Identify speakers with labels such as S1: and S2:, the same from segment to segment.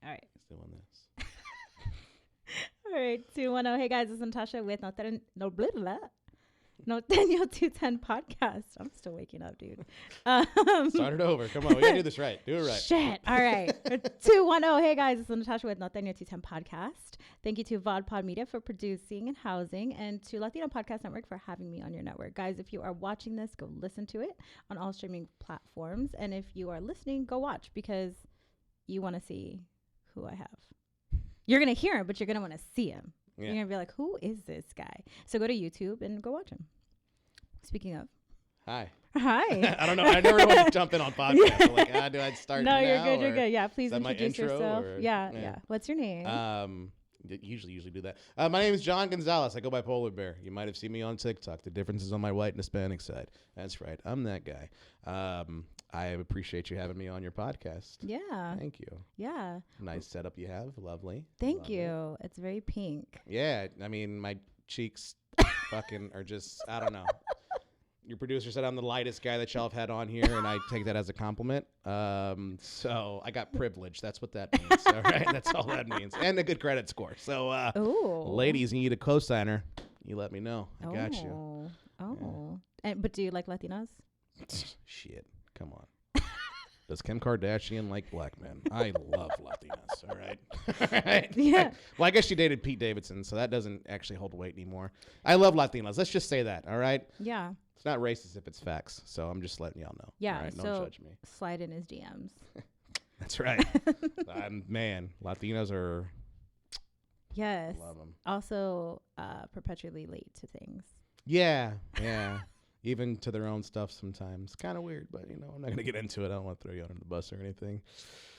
S1: All right.
S2: He's doing this.
S1: All right. 210. Hey guys, it's Natasha with Nathaniel 210 podcast. I'm still waking up, dude.
S2: Start it over. Come on. We got to do this right. Do it right.
S1: Shit. All right. 210. Hey guys, it's Natasha with Nathaniel 210 podcast. Thank you to VodPod Media for producing and housing, and to Latino Podcast Network for having me on your network. Guys, if you are watching this, go listen to it on all streaming platforms. And if you are listening, go watch, because you want to see who I have. You're going to hear him, but you're going to want to see him. Yeah. You're going to be like, who is this guy? So go to YouTube and go watch him. Speaking of.
S2: Hi.
S1: I
S2: don't know. I never want to jump in on podcasts. I'm like, do I start
S1: No,
S2: now,
S1: you're good. You're good. Yeah, please introduce
S2: intro,
S1: yourself.
S2: Or,
S1: yeah. What's your name?
S2: Usually do that. My name is John Gonzalez. I go by Polar Bear. You might have seen me on TikTok. The difference is on my white and Hispanic side. That's right. I'm that guy. I appreciate you having me on your podcast.
S1: Yeah.
S2: Thank you.
S1: Yeah.
S2: Nice setup you have. Lovely.
S1: Thank you. It's very pink.
S2: Yeah. I mean, my cheeks fucking are just, I don't know. Your producer said I'm the lightest guy that y'all have had on here, and I take that as a compliment. So I got privilege. That's what that means. All right, that's all that means, and a good credit score. So, ladies, you need a cosigner. You let me know. I got you.
S1: Oh. Yeah. But do you like Latinas?
S2: Shit, come on. Does Kim Kardashian like black men? I love Latinas. All right. All right.
S1: Yeah.
S2: Well, I guess she dated Pete Davidson, so that doesn't actually hold weight anymore. I love Latinas. Let's just say that. All right.
S1: Yeah.
S2: It's not racist if it's facts, so I'm just letting y'all know.
S1: Yeah,
S2: all right?
S1: so
S2: Don't judge me.
S1: Slide in his DMs.
S2: That's right. Man, Latinos are...
S1: Yes.
S2: Love them.
S1: Also, perpetually late to things.
S2: Yeah. Even to their own stuff sometimes. Kind of weird, but, I'm not going to get into it. I don't want to throw you under the bus or anything.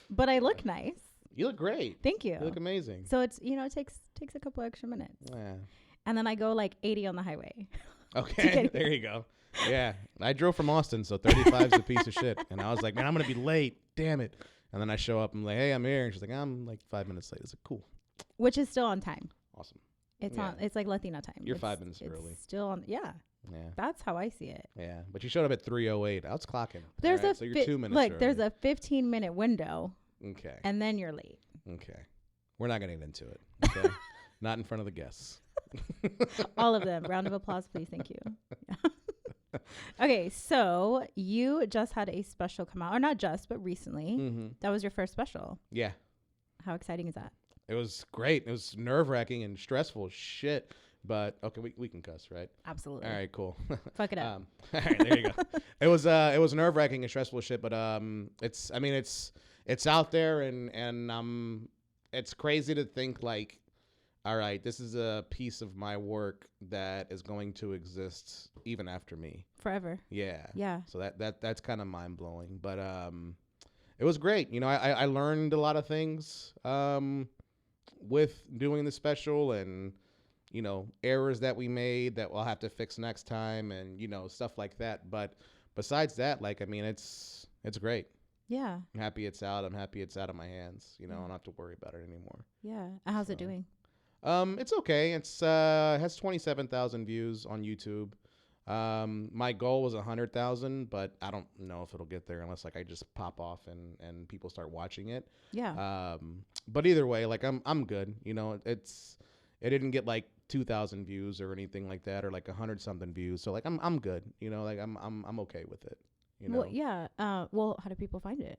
S1: But I look nice.
S2: You look great.
S1: Thank you.
S2: You look amazing.
S1: So it's, it takes a couple extra minutes.
S2: Yeah.
S1: And then I go like 80 on the highway.
S2: Okay, there you go. Yeah, I drove from Austin, so 35 is a piece of shit. And I was like, man, I'm going to be late. Damn it. And then I show up. I'm like, hey, I'm here. And she's like, I'm like 5 minutes late. I was like, cool.
S1: Which is still on time.
S2: Awesome.
S1: It's on. It's like Latina time.
S2: You're 5 minutes early.
S1: Still on. Yeah.
S2: Yeah.
S1: That's how I see it.
S2: Yeah, but you showed up at 3:08. I was clocking.
S1: There's
S2: so you're 2 minutes early.
S1: There's a 15-minute window.
S2: Okay.
S1: And then you're late.
S2: Okay. We're not going to get into it. Okay. Not in front of the guests.
S1: All of them. Round of applause, please. Thank you. Okay, so you just had a special come out, or not just, but recently. Mm-hmm. That was your first special.
S2: Yeah.
S1: How exciting is that?
S2: It was great. It was nerve-wracking and stressful shit. But okay, we can cuss, right?
S1: Absolutely.
S2: All right, cool.
S1: Fuck it up.
S2: All right, there you go. It was nerve-wracking and stressful shit, but it's out there, and it's crazy to think like, all right, this is a piece of my work that is going to exist even after me.
S1: Forever.
S2: Yeah.
S1: Yeah.
S2: So that's kind of mind blowing, but it was great. I learned a lot of things with doing the special, and errors that we made that we'll have to fix next time, and stuff like that. But besides that, it's great.
S1: Yeah.
S2: I'm happy it's out. I'm happy it's out of my hands. I don't have to worry about it anymore.
S1: Yeah. How's it doing?
S2: It's okay. It's has 27,000 views on YouTube. My goal was 100,000, but I don't know if it'll get there unless I just pop off and people start watching it.
S1: Yeah.
S2: But either way, I'm good. It didn't get 2,000 views or anything like that, or 100 something views. So I'm good. I'm okay with it.
S1: Well, yeah. Well, how do people find it?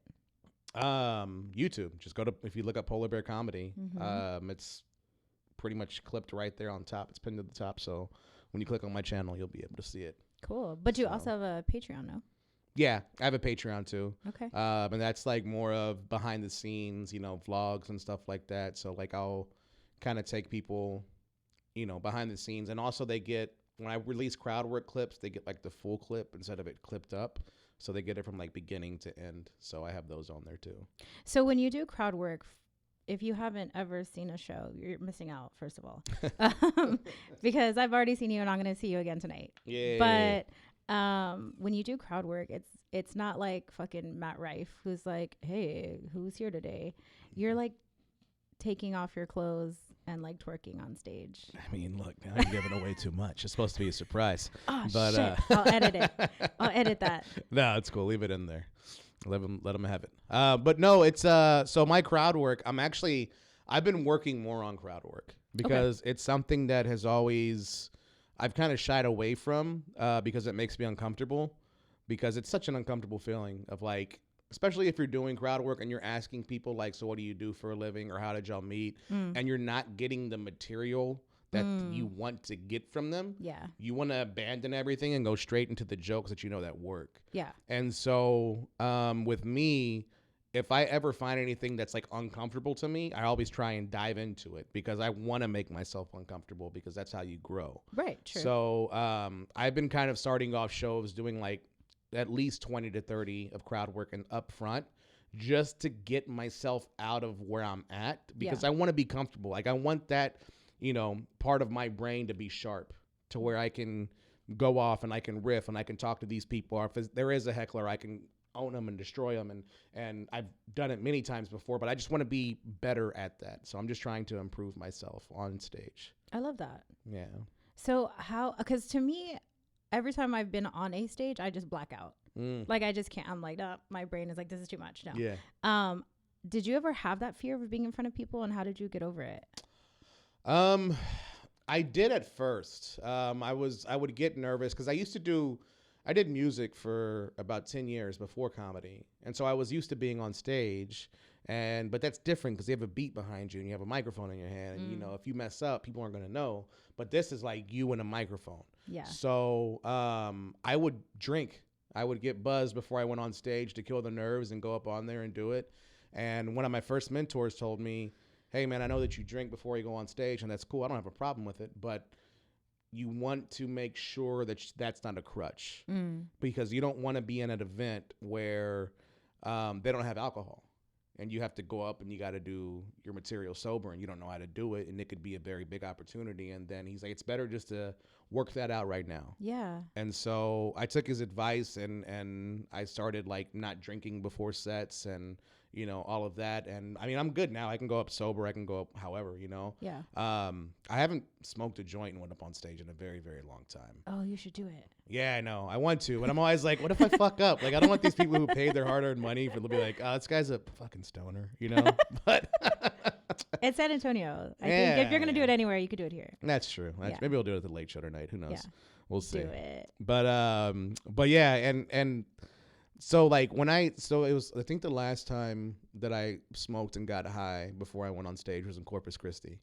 S2: YouTube. Just go to, if you look up Polar Bear Comedy, it's pretty much clipped right there on top. It's pinned to the top. So when you click on my channel, you'll be able to see it.
S1: Cool. But you also have a Patreon, no?
S2: Yeah, I have a Patreon too.
S1: Okay.
S2: And that's more of behind the scenes, vlogs and stuff like that. So I'll kind of take people, behind the scenes, and also they get, when I release crowd work clips, they get the full clip instead of it clipped up. So they get it from beginning to end. So I have those on there too. So
S1: when you do crowd work, if you haven't ever seen a show, you're missing out, first of all, because I've already seen you and I'm going to see you again tonight.
S2: Yeah.
S1: But when you do crowd work, it's not like fucking Matt Rife, who's like, hey, who's here today? You're taking off your clothes and twerking on stage.
S2: I mean, look, now you're giving away too much. It's supposed to be a surprise.
S1: Oh,
S2: but
S1: shit. I'll edit it. I'll edit that.
S2: No, it's cool. Leave it in there. Let them have it. But no, it's so my crowd work. I've been working more on crowd work because it's something that has always I've kind of shied away from because it makes me uncomfortable, because it's such an uncomfortable feeling of like, especially if you're doing crowd work and you're asking people like, so what do you do for a living, or how did y'all meet, and you're not getting the material that you want to get from them.
S1: Yeah.
S2: You want to abandon everything and go straight into the jokes that you know that work.
S1: Yeah.
S2: And so with me, if I ever find anything that's like uncomfortable to me, I always try and dive into it because I want to make myself uncomfortable, because that's how you grow.
S1: Right. True.
S2: So I've been kind of starting off shows doing like at least 20 to 30 of crowd work and up front, just to get myself out of where I'm at, because I want to be comfortable. Like I want that, you know, part of my brain to be sharp to where I can go off and I can riff and I can talk to these people. Or if there is a heckler, I can own them and destroy them. And I've done it many times before, but I just want to be better at that. So I'm just trying to improve myself on stage.
S1: I love that.
S2: Yeah.
S1: So because to me, every time I've been on a stage, I just black out. Like I just can't. I'm like, oh, my brain is like, this is too much. No.
S2: Yeah.
S1: Did you ever have that fear of being in front of people, and how did you get over it?
S2: I did at first. I would get nervous because I did music for about 10 years before comedy. And so I was used to being on stage, but that's different because you have a beat behind you and you have a microphone in your hand. And, you know, if you mess up, people aren't going to know. But this is like you and a microphone.
S1: Yeah.
S2: So I would drink. I would get buzzed before I went on stage to kill the nerves and go up on there and do it. And one of my first mentors told me, hey, man, I know that you drink before you go on stage, and that's cool. I don't have a problem with it. But you want to make sure that that's not a crutch, because you don't want to be in an event where they don't have alcohol and you have to go up and you got to do your material sober and you don't know how to do it. And it could be a very big opportunity. And then he's like, it's better just to work that out right now.
S1: Yeah.
S2: And so I took his advice and I started like not drinking before sets and, you know, all of that. And I mean, I'm good now. I can go up sober. I can go up however, you know.
S1: Yeah.
S2: I haven't smoked a joint and went up on stage in a very, very long time.
S1: Oh, you should do it.
S2: Yeah, I know. I want to, but I'm always like, what if I fuck up? Like, I don't want these people who paid their hard-earned money to be like, oh, this guy's a fucking stoner, you know? But
S1: it's San Antonio. I think if you're going to do it anywhere, you could do it here.
S2: That's true. Maybe we'll do it at the Late Show tonight. Who knows?
S1: Yeah.
S2: We'll see.
S1: Do it.
S2: But yeah, and so like I think the last time that I smoked and got high before I went on stage was in Corpus Christi.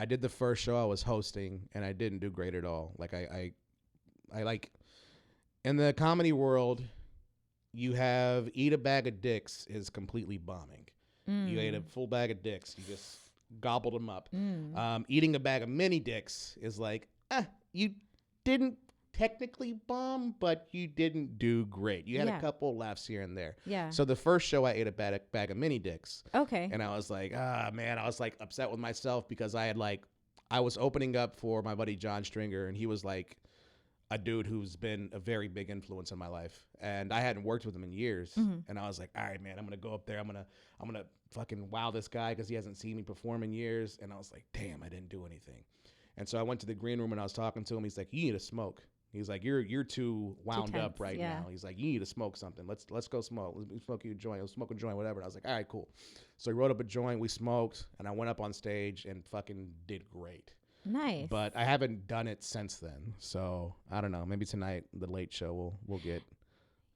S2: I did the first show I was hosting and I didn't do great at all. Like I like in the comedy world, you have eat a bag of dicks is completely bombing. You ate a full bag of dicks. You just gobbled them up. Eating a bag of mini dicks is like, you didn't technically bomb, but you didn't do great. You had a couple laughs here and there.
S1: Yeah.
S2: So the first show I ate a bag of mini dicks.
S1: Okay.
S2: And I was like, man, I was like upset with myself because I was opening up for my buddy John Stringer, and he was like a dude who's been a very big influence in my life. And I hadn't worked with him in years. And I was like, all right, man, I'm going to go up there. I'm going to fucking wow this guy because he hasn't seen me perform in years. And I was like, damn, I didn't do anything. And so I went to the green room and I was talking to him. He's like, you need to smoke. He's like, you're too wound up right now. He's like, you need to smoke something. Let's go smoke. Let's smoke you a joint. Let's smoke a joint, whatever. And I was like, all right, cool. So he wrote up a joint. We smoked, and I went up on stage and fucking did great.
S1: Nice.
S2: But I haven't done it since then. So I don't know. Maybe tonight, the Late Show, we'll get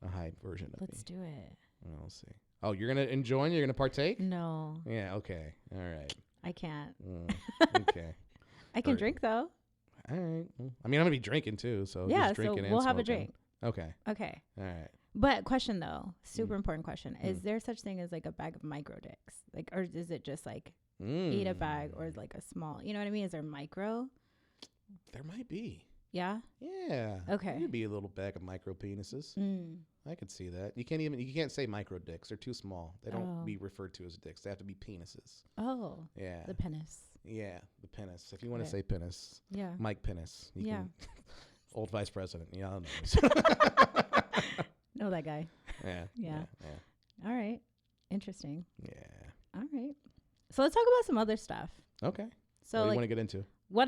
S2: a high version of me.
S1: Let's do it.
S2: We'll see. Oh, you're gonna enjoy? You're gonna partake?
S1: No.
S2: Yeah. Okay. All right.
S1: I can't.
S2: Okay.
S1: I can drink though.
S2: All right. I mean, I'm gonna be drinking too, so
S1: yeah.
S2: just drinking
S1: So
S2: and
S1: we'll have a
S2: smoking.
S1: drink.
S2: Okay.
S1: Okay.
S2: All right.
S1: But question though, super important question: is there such thing as like a bag of micro dicks, like, or is it just like eat a bag or like a small? You know what I mean? Is there micro?
S2: There might be.
S1: Yeah.
S2: Yeah.
S1: Okay.
S2: Could be a little bag of micro penises. I could see that. You can't say micro dicks. They're too small. They don't be referred to as dicks. They have to be penises.
S1: Oh.
S2: Yeah.
S1: The penis.
S2: Yeah, the penis. If you want to say penis.
S1: Yeah.
S2: Mike Penis. You can, old vice president. Yeah, I
S1: know that guy.
S2: Yeah.
S1: All right. Interesting.
S2: Yeah.
S1: All right. So let's talk about some other stuff.
S2: Okay.
S1: So
S2: what do you want to get into?
S1: I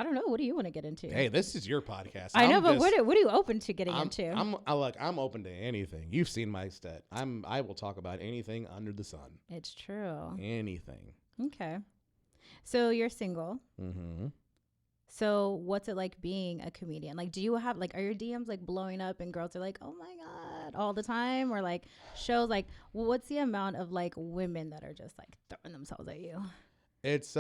S1: don't know. What do you want to get into?
S2: Hey, this is your podcast.
S1: I know, but what are you open to getting into?
S2: I'm open to anything. You've seen my set. I will talk about anything under the sun.
S1: It's true.
S2: Anything.
S1: Okay. So you're single.
S2: Mm-hmm.
S1: So what's it like being a comedian? Like, do you have like, are your DMs like blowing up and girls are like, oh my God, all the time? Or like shows like, what's the amount of like women that are just like throwing themselves at you?
S2: It's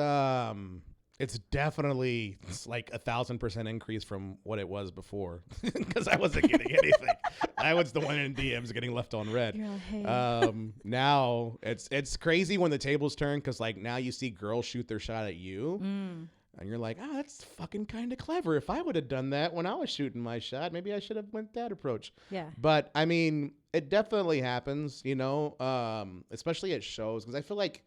S2: definitely like 1,000% increase from what it was before because I wasn't getting anything. I was the one in DMs getting left on red.
S1: You're like, hey.
S2: Now it's crazy when the tables turn because like now you see girls shoot their shot at you. And you're like, that's fucking kind of clever. If I would have done that when I was shooting my shot, maybe I should have went that approach.
S1: Yeah.
S2: But I mean, it definitely happens, you know, especially at shows because I feel like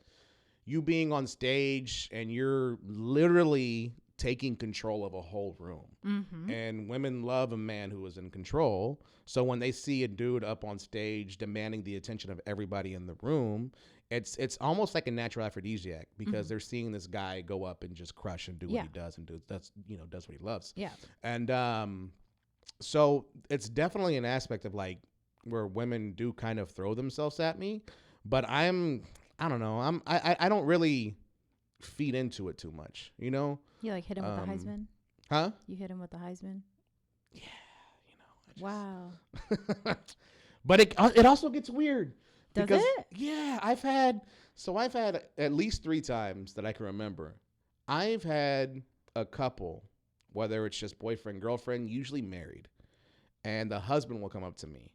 S2: you being on stage and you're literally taking control of a whole room.
S1: Mm-hmm.
S2: And women love a man who is in control. So when they see a dude up on stage demanding the attention of everybody in the room, it's almost like a natural aphrodisiac because they're seeing this guy go up and just crush and do what he does and does what he loves.
S1: Yeah.
S2: And so it's definitely an aspect of like where women do kind of throw themselves at me, but I don't know. I don't really feed into it too much, you know?
S1: You like hit him with the Heisman?
S2: Huh?
S1: You hit him with the Heisman?
S2: Yeah, you know.
S1: Wow.
S2: But it also gets weird.
S1: Does
S2: because,
S1: it?
S2: Yeah, I've had at least 3 times that I can remember. I've had a couple, whether it's just boyfriend, girlfriend, usually married, and the husband will come up to me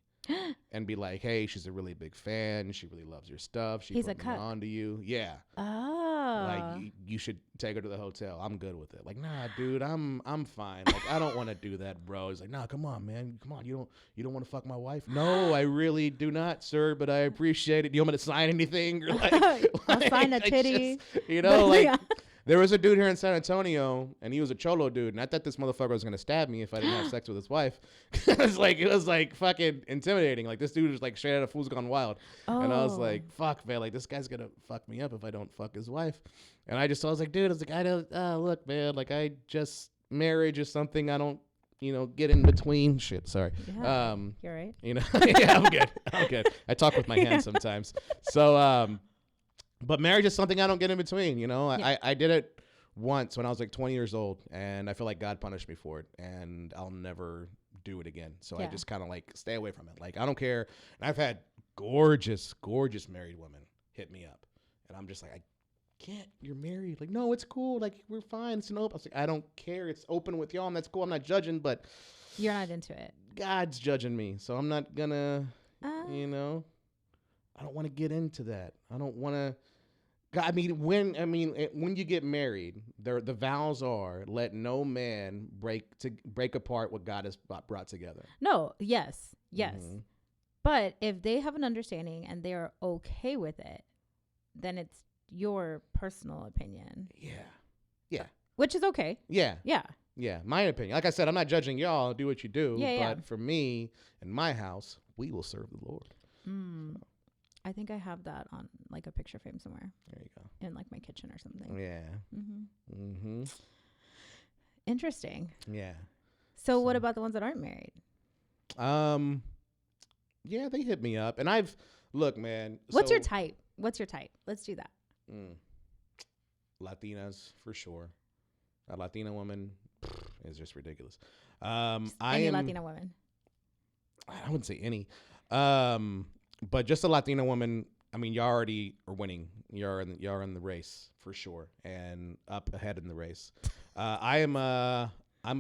S2: and be like, hey, she's a really big fan. She really loves your stuff. She's on to you. Yeah.
S1: Oh.
S2: Like, you should take her to the hotel. I'm good with it. Like, nah, dude, I'm fine. Like, I don't want to do that, bro. He's like, nah, come on, man. Come on. You don't want to fuck my wife? No, I really do not, sir, but I appreciate it. Do you want me to sign anything? Or
S1: I'll sign a titty.
S2: Just, there was a dude here in San Antonio, and he was a cholo dude, and I thought this motherfucker was gonna stab me if I didn't have sex with his wife. It was like fucking intimidating. Like this dude was like straight out of Fool's Gone Wild, and I was like, fuck, man, like this guy's gonna fuck me up if I don't fuck his wife. And I was like, dude, I was like, I don't look, man, like marriage is something I don't, get in between shit. Sorry.
S1: Yeah, you're right.
S2: Yeah, I'm good. I talk with my hands sometimes. So, but marriage is something I don't get in between, Yeah. I did it once when I was like 20 years old, and I feel like God punished me for it, and I'll never do it again. So I just kind of like stay away from it. Like, I don't care. And I've had gorgeous, gorgeous married women hit me up, and I'm just like, I can't. You're married. Like, no, it's cool. Like, we're fine. It's an open. I was like, I don't care. It's open with y'all, and that's cool. I'm not judging, but
S1: you're not into it. God's
S2: judging me, so I'm not gonna, I don't want to get into that. I don't want to. When you get married, the vows are let no man break apart what God has brought together.
S1: No, yes. Mm-hmm. But if they have an understanding and they're okay with it, then it's your personal opinion.
S2: Yeah.
S1: Which is okay.
S2: Yeah. My opinion. Like I said, I'm not judging y'all. Do what you do. But for me and my house, we will serve the Lord.
S1: I think I have that on like a picture frame somewhere.
S2: There you go.
S1: In like my kitchen or something.
S2: Yeah.
S1: Interesting.
S2: Yeah.
S1: So what about the ones that aren't married?
S2: Yeah, they hit me up, and look, man.
S1: What's your type? Let's do that.
S2: Latinas for sure. A Latina woman is just ridiculous.
S1: Any Latina woman?
S2: I wouldn't say any. But just a Latina woman, I mean, y'all already are winning. Y'all are in the race for sure, and up ahead in the race. I'm a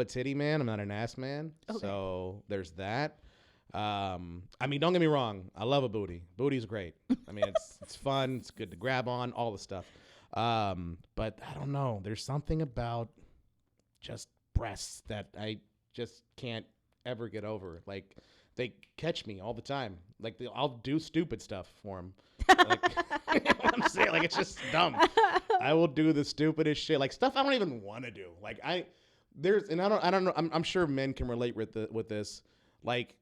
S2: titty man. I'm not an ass man. Okay. So there's that. I mean, don't get me wrong. I love a booty. Booty's great. I mean, it's fun. It's good to grab on, all the stuff. But I don't know. There's something about just breasts that I just can't ever get over. Like, they catch me all the time. Like, I'll do stupid stuff for them. Like, you know what I'm saying? Like, it's just dumb. I will do the stupidest shit. Like, stuff I don't even want to do. Like, I don't know. I'm sure men can relate with this. Like,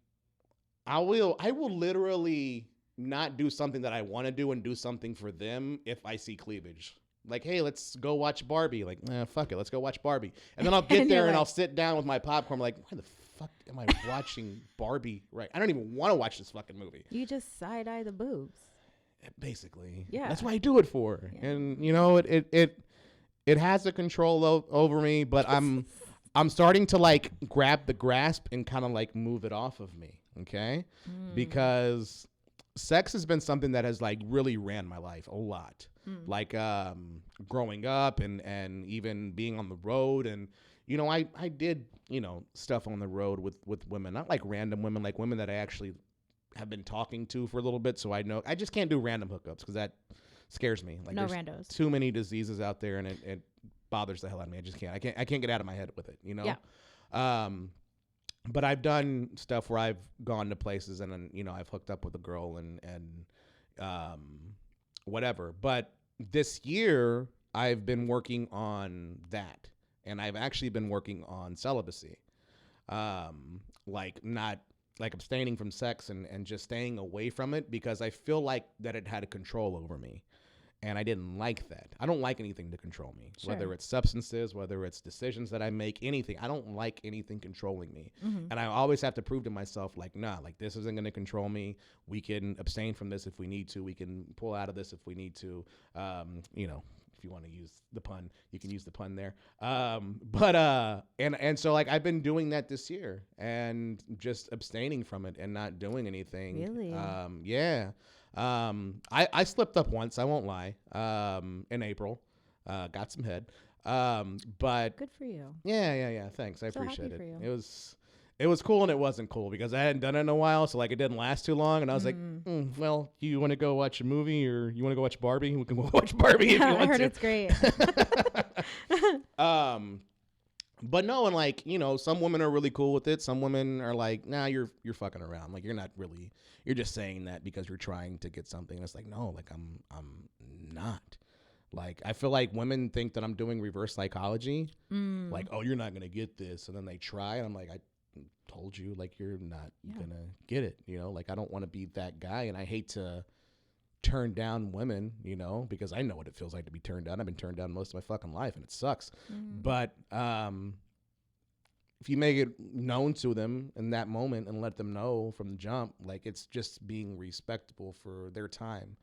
S2: I will literally not do something that I want to do and do something for them if I see cleavage. Like, hey, let's go watch Barbie. Like, fuck it, let's go watch Barbie. And then I'll get
S1: And
S2: there
S1: you're
S2: and
S1: like-
S2: I'll sit down with my popcorn. Like, why the fuck am I watching Barbie? Right? I don't even want to watch this fucking movie.
S1: You just side eye the boobs.
S2: Basically,
S1: Yeah.
S2: that's what I do it for.
S1: Yeah.
S2: And you know, it has a control over me, but I'm starting to like grab the grasp and kind of like move it off of me. Okay, because sex has been something that has like really ran my life a lot. Like growing up and even being on the road, and you know, I did, you know, stuff on the road with women, not like random women, like women that I actually have been talking to for a little bit. So I know I just can't do random hookups because that scares me. Like,
S1: No
S2: there's
S1: randos.
S2: too many diseases out there, and it bothers the hell out of me. I just can't. I can't get out of my head with it. You know.
S1: Yeah.
S2: But I've done stuff where I've gone to places and then, you know, I've hooked up with a girl and whatever. But this year I've been working on that, and I've actually been working on celibacy. Like not like abstaining from sex and just staying away from it because I feel like that it had a control over me. And I didn't like that. I don't like anything to control me,
S1: Sure.
S2: whether it's substances, whether it's decisions that I make, anything. I don't like anything controlling me. And I always have to prove to myself, like, nah, like this isn't going to control me. We can abstain from this if we need to. We can pull out of this if we need to. You know, if you want to use the pun, you can use the pun there. And so like I've been doing that this year and just abstaining from it and not doing anything.
S1: Really?
S2: Yeah. I slipped up once, I won't lie, in April, got some head. But
S1: Good for you.
S2: yeah. Thanks. I
S1: So happy
S2: appreciate
S1: for
S2: it.
S1: you.
S2: It was cool and it wasn't cool because I hadn't done it in a while. So like it didn't last too long. And I was like, well, you want to go watch a movie or you want to go watch Barbie? We can go watch Barbie if you want
S1: I heard
S2: to.
S1: it's great.
S2: But no, and like, you know, some women are really cool with it. Some women are like, nah, you're fucking around. Like, you're not really, you're just saying that because you're trying to get something. And it's like, no, like I'm not. Like, I feel like women think that I'm doing reverse psychology. Like, oh, you're not going to get this. And then they try. And I'm like, I told you, like, you're not going to get it. You know, like, I don't want to be that guy. And I hate to turn down women, you know, because I know what it feels like to be turned down. I've been turned down most of my fucking life and it sucks. But if you make it known to them in that moment and let them know from the jump, like it's just being respectable for their time.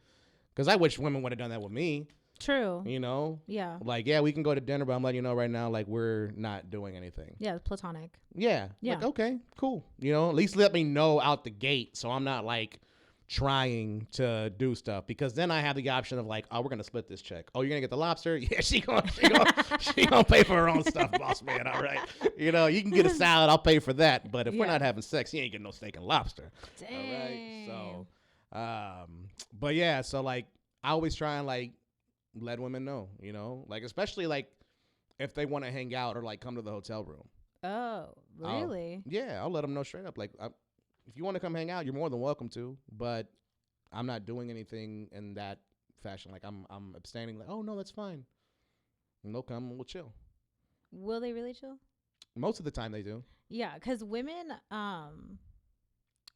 S2: Because I wish women would have done that with me.
S1: True.
S2: You know?
S1: Yeah.
S2: Like, yeah, we can go to dinner, but I'm letting you know right now, like, we're not doing anything.
S1: Yeah, it's platonic.
S2: Yeah.
S1: Yeah.
S2: Like, okay, cool. You know, at least let me know out the gate so I'm not like trying to do stuff, because then I have the option of like, oh, we're gonna split this check. Oh, you're gonna get the lobster? Yeah, she gonna pay for her own stuff, boss man. All right, you know, you can get a salad, I'll pay for that. But if we're not having sex, you ain't getting no steak and lobster.
S1: Dang.
S2: All right, so, but yeah, so like I always try and like let women know, you know, like especially like if they want to hang out or like come to the hotel room.
S1: Oh, really?
S2: I'll let them know straight up, like. If you want to come hang out, you're more than welcome to, but I'm not doing anything in that fashion. Like I'm abstaining. Like, oh no, that's fine. And they'll come and we'll chill.
S1: Will they really chill?
S2: Most of the time they do.
S1: Yeah, because women,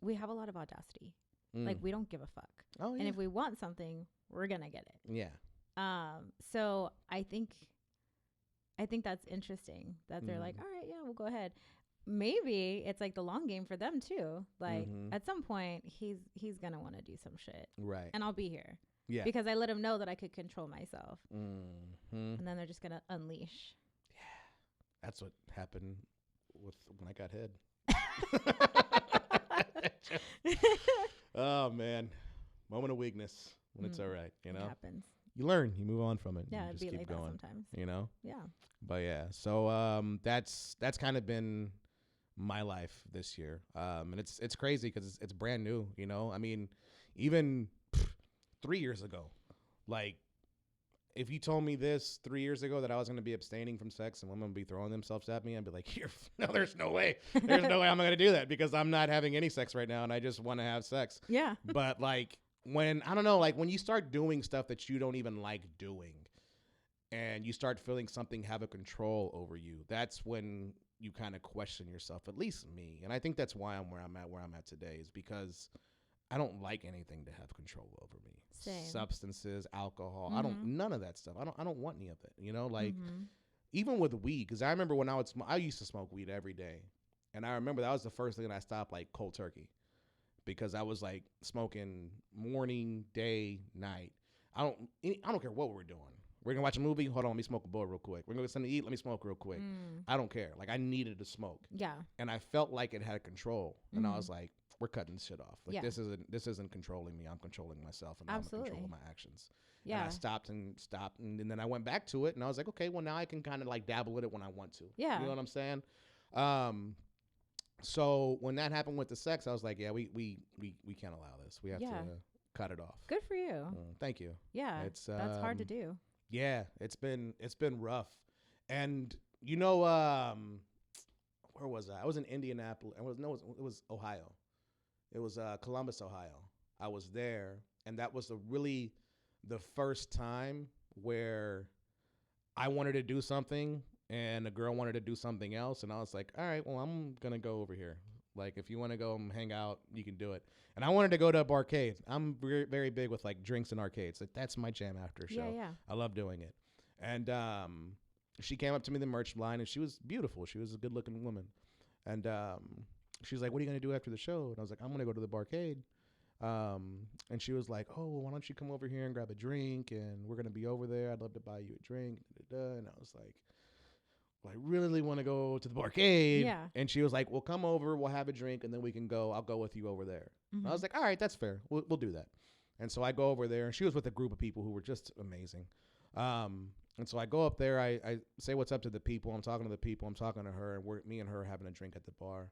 S1: we have a lot of audacity. Like we don't give a fuck.
S2: Oh yeah.
S1: And if we want something, we're gonna get it.
S2: Yeah.
S1: So I think that's interesting that they're like, all right, yeah, we'll go ahead. Maybe it's like the long game for them too. Like at some point he's gonna want to do some shit,
S2: right?
S1: And I'll be here,
S2: yeah,
S1: because I let him know that I could control myself,
S2: and
S1: then they're just gonna unleash.
S2: Yeah, that's what happened with when I got head. Oh man, moment of weakness when it's all right, you know.
S1: It happens.
S2: You learn, you move on from it.
S1: Yeah,
S2: you
S1: it'd
S2: just
S1: be
S2: keep
S1: like
S2: going,
S1: that sometimes.
S2: you know.
S1: Yeah.
S2: But yeah, so that's kind of been my life this year, and it's crazy because it's brand new, you know. I mean, even 3 years ago, like if you told me this 3 years ago that I was going to be abstaining from sex and women would be throwing themselves at me, I'd be like, no, there's no way I'm going to do that, because I'm not having any sex right now and I just want to have sex.
S1: Yeah.
S2: But like when I don't know, like when you start doing stuff that you don't even like doing, and you start feeling something have a control over you, that's when you kind of question yourself, at least me. And I think that's why I'm where I'm at today, is because I don't like anything to have control over me.
S1: Same.
S2: Substances, alcohol.
S1: Mm-hmm.
S2: None of that stuff. I don't want any of it. You know, like
S1: Mm-hmm.
S2: even with weed, because I remember when I used to smoke weed every day, and I remember that was the first thing that I stopped like cold turkey, because I was like smoking morning, day, night. I don't care what we're doing. We're gonna watch a movie. Hold on, let me smoke a bowl real quick. We're gonna get something to eat. Let me smoke real quick. I don't care. Like I needed to smoke.
S1: Yeah.
S2: And I felt like it had control, and I
S1: Mhm.
S2: was like, "We're cutting this shit off. Like
S1: Yeah.
S2: this isn't controlling me. I'm controlling myself, and
S1: Absolutely.
S2: I'm in control of my actions." And
S1: Yeah.
S2: I stopped, and then I went back to it, and I was like, "Okay, well now I can kind of like dabble with it when I want to."
S1: Yeah.
S2: You know what I'm saying? So when that happened with the sex, I was like, "Yeah, we can't allow this. We have
S1: Yeah.
S2: to cut it off."
S1: Good for you.
S2: Thank you.
S1: Yeah.
S2: It's
S1: That's hard to do.
S2: Yeah, it's been rough, and you know, where was I? I was in Indianapolis. It was Ohio. It was Columbus, Ohio. I was there, and that was the first time where I wanted to do something, and a girl wanted to do something else, and I was like, all right, well, I'm gonna go over here. Like, if you want to go and hang out, you can do it. And I wanted to go to a barcade. I'm very, very big with like drinks and arcades. Like that's my jam after a show.
S1: Yeah, yeah.
S2: I love doing it. And she came up to me in the merch line, and she was beautiful. She was a good-looking woman. And she was like, "What are you gonna do after the show?" And I was like, "I'm gonna go to the barcade." And she was like, "Oh, well, why don't you come over here and grab a drink? And we're gonna be over there. I'd love to buy you a drink." And I was like, "Well, I really want to go to the barcade."
S1: Yeah.
S2: And she was like, "Well, come over. We'll have a drink, and then we can go. I'll go with you over there."
S1: Mm-hmm.
S2: I was like, "All right, that's fair. We'll do that." And so I go over there, and she was with a group of people who were just amazing. And so I go up there. I say what's up to the people. I'm talking to the people. I'm talking to her, and me and her are having a drink at the bar.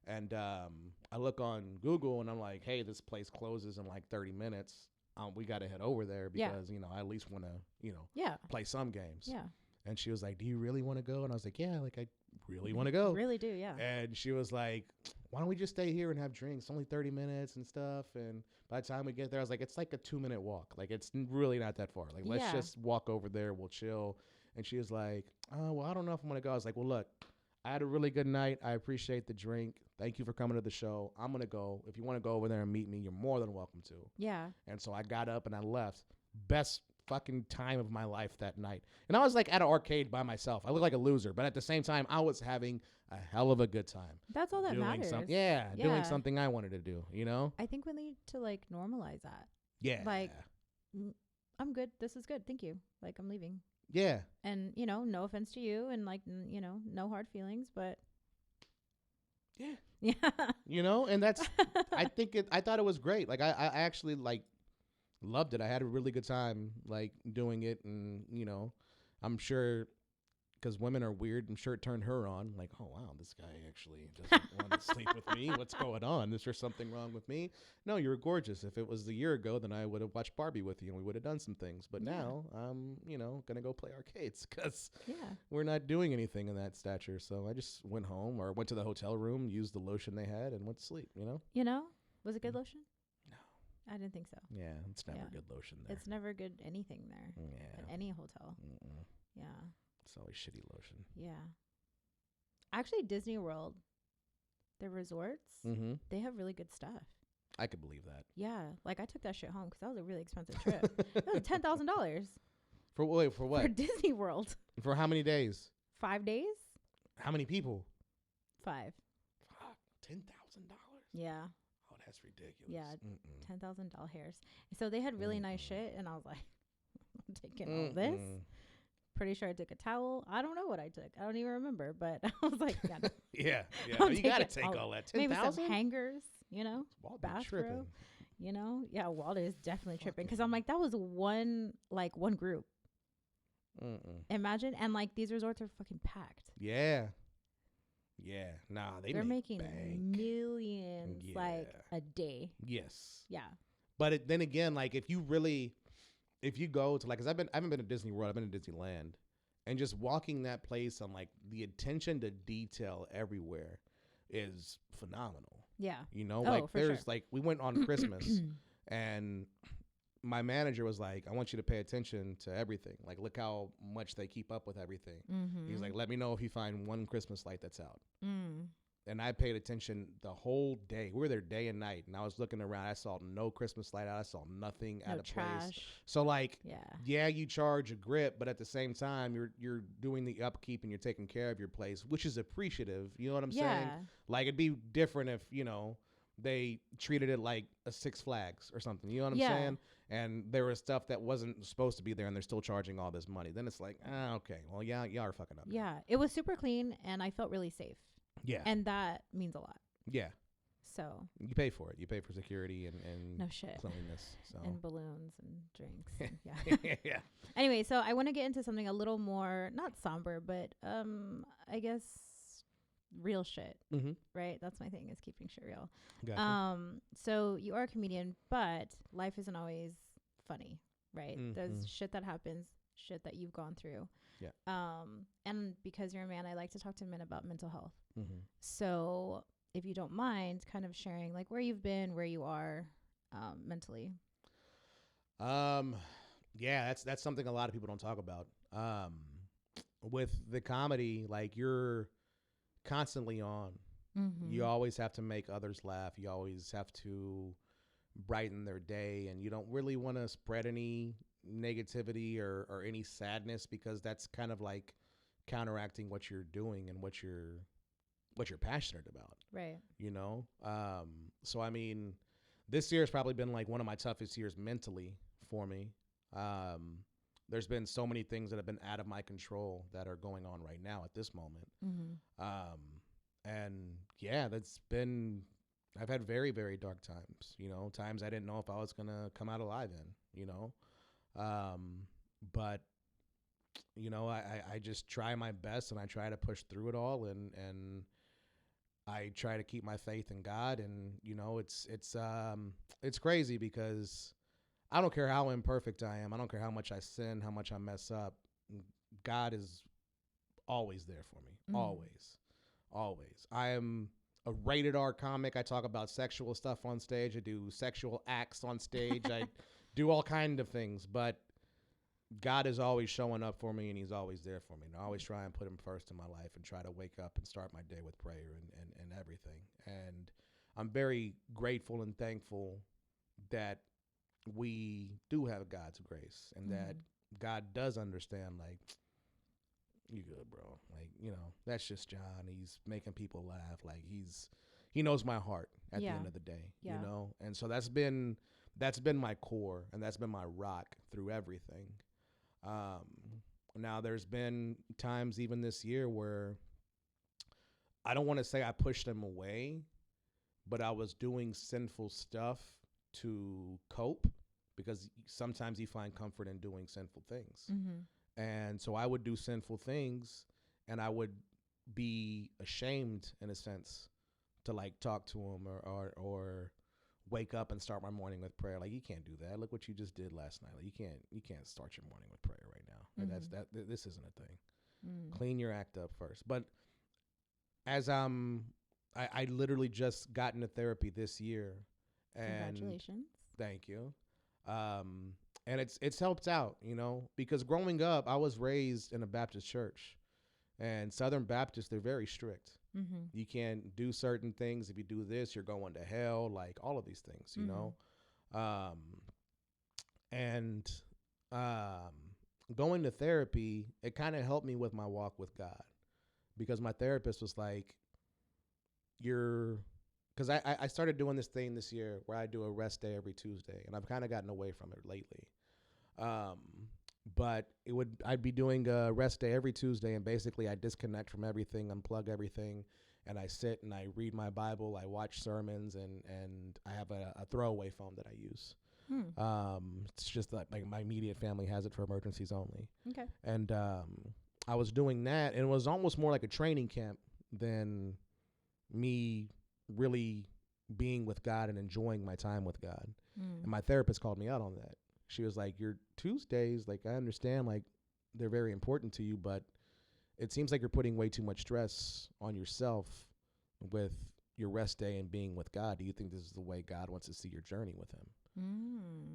S2: And I look on Google, and I'm like, "Hey, this place closes in like 30 minutes. We got to head over there because I at least want to play some games."
S1: Yeah.
S2: And she was like, "Do you really want to go?" And I was like, "Yeah, like I really want to go."
S1: Really do, yeah.
S2: And she was like, "Why don't we just stay here and have drinks? It's only 30 minutes and stuff." And by the time we get there, I was like, "It's like a 2-minute walk. Like it's really not that far. Like let's just walk over there. We'll chill." And she was like, "Oh, well, I don't know if I'm going to go." I was like, "Well, look, I had a really good night. I appreciate the drink. Thank you for coming to the show. I'm going to go. If you want to go over there and meet me, you're more than welcome to."
S1: Yeah.
S2: And so I got up and I left. Best fucking time of my life that night. And I was like at an arcade by myself. I looked like a loser, but at the same time, I was having a hell of a good time.
S1: That's all that matters.
S2: Doing something I wanted to do, you know?
S1: I think we need to like normalize that.
S2: Yeah.
S1: Like, I'm good. This is good. Thank you. Like, I'm leaving.
S2: Yeah.
S1: And, no offense to you and like, no hard feelings, but.
S2: Yeah.
S1: Yeah.
S2: And that's, I thought it was great. Like, I actually like loved it. I had a really good time like doing it. And, I'm sure because women are weird, I'm sure it turned her on. Like, oh, wow, this guy actually doesn't want to sleep with me. What's going on? Is there something wrong with me? No, you were gorgeous. If it was a year ago, then I would have watched Barbie with you and we would have done some things. But now I'm, going to go play arcades because we're not doing anything in that stature. So I just went home or went to the hotel room, used the lotion they had, and went to sleep,
S1: Was it good lotion?
S2: No.
S1: I didn't think so.
S2: Yeah, it's never good lotion there.
S1: It's never good anything there.
S2: Yeah.
S1: At any hotel.
S2: Mm-mm.
S1: Yeah.
S2: It's always shitty lotion.
S1: Yeah. Actually, Disney World, the resorts, they have really good stuff.
S2: I could believe that.
S1: Yeah. Like, I took that shit home because that was a really expensive trip. It was $10,000.
S2: For what?
S1: For Disney World.
S2: For how many days?
S1: 5 days?
S2: How many people?
S1: 5.
S2: Fuck. $10,000?
S1: Yeah.
S2: Oh, that's ridiculous.
S1: Yeah. $10,000 hairs. So they had really nice shit, and I was like, I'm taking all this. Pretty sure I took a towel. I don't know what I took. I don't even remember, but I was like,
S2: yeah. You got to take all that. 10,000?
S1: Maybe some hangers, bathrobe,
S2: tripping.
S1: Yeah, Walter is definitely tripping because I'm like, that was one group. Imagine. And like these resorts are fucking packed.
S2: Yeah. Nah, they're
S1: making
S2: bank.
S1: Millions like a day.
S2: Yes.
S1: Yeah.
S2: But then again, like if you go to like, cause I haven't been to Disney World, I've been to Disneyland, and just walking that place and like the attention to detail everywhere is phenomenal.
S1: Yeah.
S2: There's like, we went on Christmas and my manager was like, I want you to pay attention to everything. Like, look how much they keep up with everything. He's like, let me know if you find one Christmas light that's out. And I paid attention the whole day. We were there day and night, and I was looking around. I saw no Christmas light out. I saw nothing out of
S1: trash.
S2: place. So like,
S1: yeah,
S2: you charge a grip, but at the same time, you're doing the upkeep and you're taking care of your place, which is appreciative. You know what I'm saying? Like, it'd be different if, you know, they treated it like a Six Flags or something. You know what I'm saying? And there was stuff that wasn't supposed to be there, and they're still charging all this money. Then it's like, okay, well, y'all are fucking up.
S1: Yeah, it was super clean, and I felt really safe.
S2: Yeah.
S1: And that means a lot.
S2: Yeah.
S1: So.
S2: You pay for it. You pay for security and
S1: no shit.
S2: Cleanliness. So.
S1: And balloons and drinks. And
S2: yeah.
S1: Anyway, so I want to get into something a little more, not somber, but I guess real shit.
S2: Mm-hmm.
S1: Right? That's my thing, is keeping shit real.
S2: Gotcha.
S1: So you are a comedian, but life isn't always funny, right?
S2: Mm-hmm.
S1: There's shit that happens, shit that you've gone through.
S2: Yeah.
S1: And because you're a man, I like to talk to men about mental health.
S2: Mm-hmm.
S1: So if you don't mind kind of sharing like where you've been, where you are mentally.
S2: Yeah, that's something a lot of people don't talk about. With the comedy, like, you're constantly on.
S1: Mm-hmm.
S2: You always have to make others laugh. You always have to brighten their day, and you don't really want to spread any negativity or any sadness, because that's kind of like counteracting what you're doing and what you're passionate about.
S1: Right.
S2: You know? So I mean, this year has probably been like one of my toughest years mentally for me. There's been so many things that have been out of my control that are going on right now at this moment.
S1: Mm-hmm.
S2: And yeah, I've had very, very dark times, you know, times I didn't know if I was going to come out alive in, you know? But you know, I just try my best, and I try to push through it all, and I try to keep my faith in God. And, you know, it's crazy, because I don't care how imperfect I am. I don't care how much I sin, how much I mess up. God is always there for me. Mm. Always. I am a rated R comic. I talk about sexual stuff on stage. I do sexual acts on stage. I do all kind of things, but God is always showing up for me, and he's always there for me. And I always try and put him first in my life, and try to wake up and start my day with prayer and everything. And I'm very grateful and thankful that we do have God's grace, and that God does understand, like, you good, bro. Like, you know, that's just John. He's making people laugh. Like, he knows my heart at the end of the day, you know? And so that's been my core, and that's been my rock through everything. Now there's been times even this year where I don't want to say I pushed him away, but I was doing sinful stuff to cope, because sometimes you find comfort in doing sinful things. Mm-hmm. And so I would do sinful things, and I would be ashamed, in a sense, to like talk to him or wake up and start my morning with prayer. Like, you can't do that. Look what you just did last night. Like, you can't start your morning with prayer right now. Mm-hmm. This isn't a thing. Mm. Clean your act up first. But as I literally just got into therapy this year. And
S1: congratulations.
S2: Thank you. And it's helped out, you know, because growing up, I was raised in a Baptist church, and Southern Baptists, they're very strict. Mm-hmm. You can't do certain things. If you do this, you're going to hell, like all of these things, you know? Going to therapy, it kind of helped me with my walk with God, because my therapist was like, because I started doing this thing this year where I do a rest day every Tuesday, and I've kind of gotten away from it lately. But I'd be doing a rest day every Tuesday, and basically I disconnect from everything, unplug everything, and I sit and I read my Bible, I watch sermons, and I have a throwaway phone that I use. It's just like my immediate family has it for emergencies only. Okay. And I was doing that, and it was almost more like a training camp than me really being with God and enjoying my time with God. And my therapist called me out on that. She was like, your Tuesdays, like, I understand, like, they're very important to you, but it seems like you're putting way too much stress on yourself with your rest day and being with God. Do you think this is the way God wants to see your journey with him?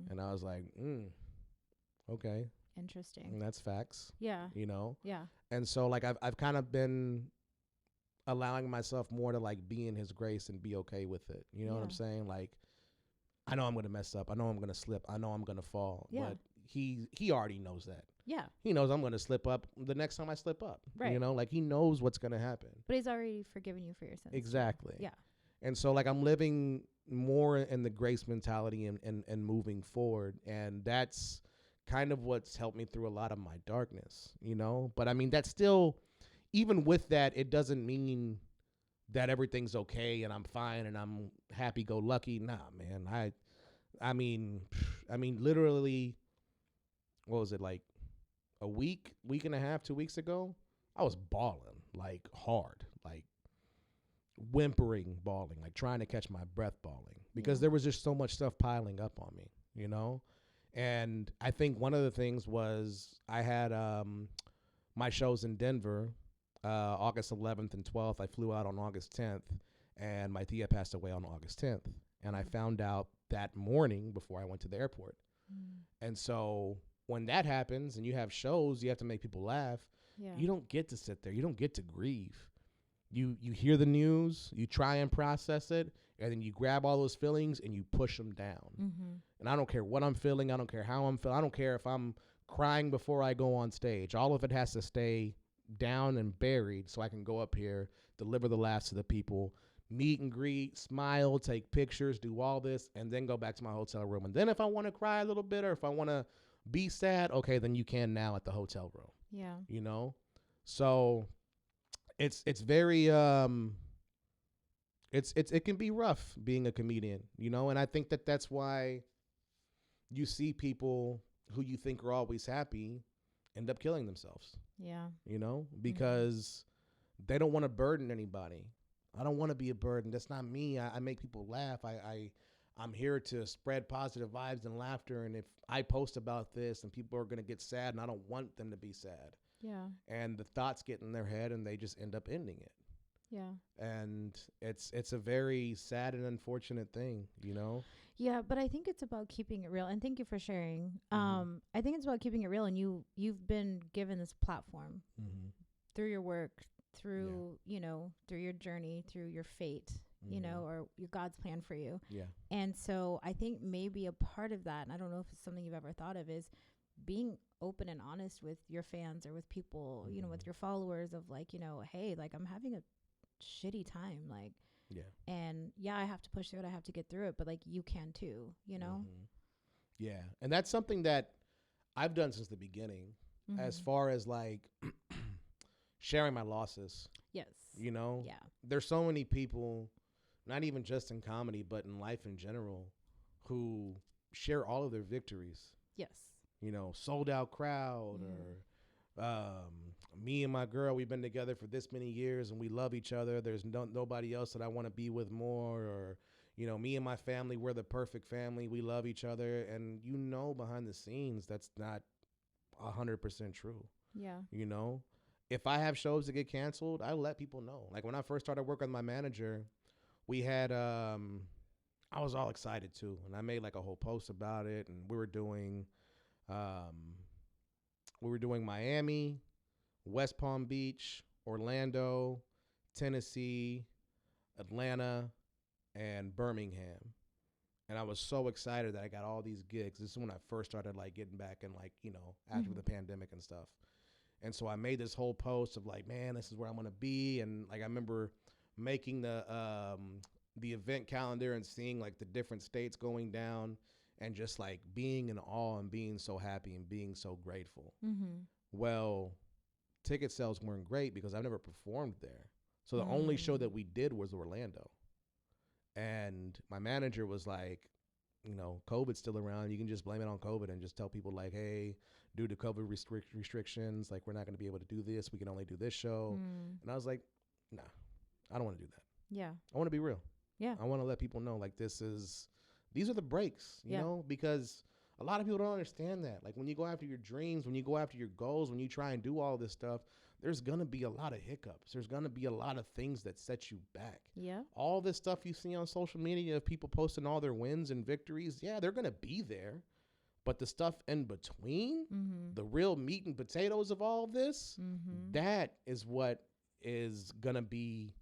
S2: And I was like, okay.
S1: Interesting.
S2: And that's facts.
S1: Yeah.
S2: You know?
S1: Yeah.
S2: And so, like, I've kind of been, allowing myself more to like be in his grace and be okay with it. You know what I'm saying? Like, I know I'm going to mess up. I know I'm going to slip. I know I'm going to fall.
S1: Yeah.
S2: But he already knows that.
S1: Yeah.
S2: He knows I'm going to slip up the next time I slip up.
S1: Right.
S2: You know, like he knows what's going to happen.
S1: But he's already forgiven you for your sins.
S2: Exactly.
S1: Yeah.
S2: And so like I'm living more in the grace mentality and moving forward. And that's kind of what's helped me through a lot of my darkness, you know? But I mean, that's still, even with that, it doesn't mean that everything's okay and I'm fine and I'm happy-go-lucky. Nah, man. I mean, literally, what was it, like a week and a half, 2 weeks ago? I was bawling, like hard, like whimpering, bawling, like trying to catch my breath, bawling, because there was just so much stuff piling up on me, you know? And I think one of the things was I had my shows in Denver, August 11th and 12th. I flew out on August 10th, and my tia passed away on August 10th. And I found out that morning before I went to the airport. And so when that happens and you have shows, you have to make people laugh.
S1: Yeah.
S2: You don't get to sit there. You don't get to grieve. You hear the news, you try and process it, and then you grab all those feelings and you push them down. And I don't care what I'm feeling. I don't care how I'm feeling. I don't care if I'm crying before I go on stage. All of it has to stay down and buried so I can go up here, deliver the laughs to the people, meet and greet, smile, take pictures, do all this, and then go back to my hotel room. And then if I want to cry a little bit or if I want to be sad, okay, then you can now at the hotel room.
S1: Yeah.
S2: You know? So it's very it can be rough being a comedian, you know? And I think that's why you see people who you think are always happy end up killing themselves.
S1: Yeah.
S2: You know, because they don't want to burden anybody. I don't want to be a burden. That's not me. I make people laugh. I'm here to spread positive vibes and laughter. And if I post about this and people are going to get sad, and I don't want them to be sad.
S1: Yeah.
S2: And the thoughts get in their head and they just end up ending it.
S1: Yeah.
S2: And it's a very sad and unfortunate thing, you know?
S1: Yeah, but I think it's about keeping it real. And thank you for sharing. I think it's about keeping it real. And you've been given this platform through your work, through, you know, through your journey, through your fate, you know, or your God's plan for you.
S2: Yeah.
S1: And so I think maybe a part of that, and I don't know if it's something you've ever thought of, is being open and honest with your fans or with people, you know, with your followers of like, you know, hey, like I'm having a shitty time, like, and I have to push through it, I have to get through it, but like you can too, you know?
S2: Yeah. And that's something that I've done since the beginning, as far as like sharing my losses.
S1: Yes.
S2: You know?
S1: Yeah.
S2: There's so many people, not even just in comedy, but in life in general, who share all of their victories.
S1: Yes.
S2: You know, sold out crowd, or me and my girl, we've been together for this many years and we love each other. There's nobody else that I want to be with more. Or, you know, me and my family, we're the perfect family. We love each other. And you know, behind the scenes, that's not 100% true.
S1: Yeah.
S2: You know, if I have shows that get canceled, I let people know. Like when I first started working with my manager, we had, I was all excited too. And I made like a whole post about it. And we were doing Miami, West Palm Beach, Orlando, Tennessee, Atlanta, and Birmingham. And I was so excited that I got all these gigs. This is when I first started like getting back and like, you know, after the pandemic and stuff. And so I made this whole post of like, man, this is where I'm going to be. And like, I remember making the event calendar and seeing like the different states going down and just like being in awe and being so happy and being so grateful. Well, ticket sales weren't great because I've never performed there. So the only show that we did was Orlando. And my manager was like, you know, COVID's still around. You can just blame it on COVID and just tell people like, hey, due to COVID restrictions, like we're not going to be able to do this. We can only do this show. And I was like, nah, I don't want to do that.
S1: Yeah.
S2: I want to be real.
S1: Yeah.
S2: I want to let people know like these are the breaks, you know, because a lot of people don't understand that. Like when you go after your dreams, when you go after your goals, when you try and do all this stuff, there's going to be a lot of hiccups. There's going to be a lot of things that set you back.
S1: Yeah.
S2: All this stuff you see on social media of people posting all their wins and victories, yeah, they're going to be there. But the stuff in between, the real meat and potatoes of all this, that is what is going to be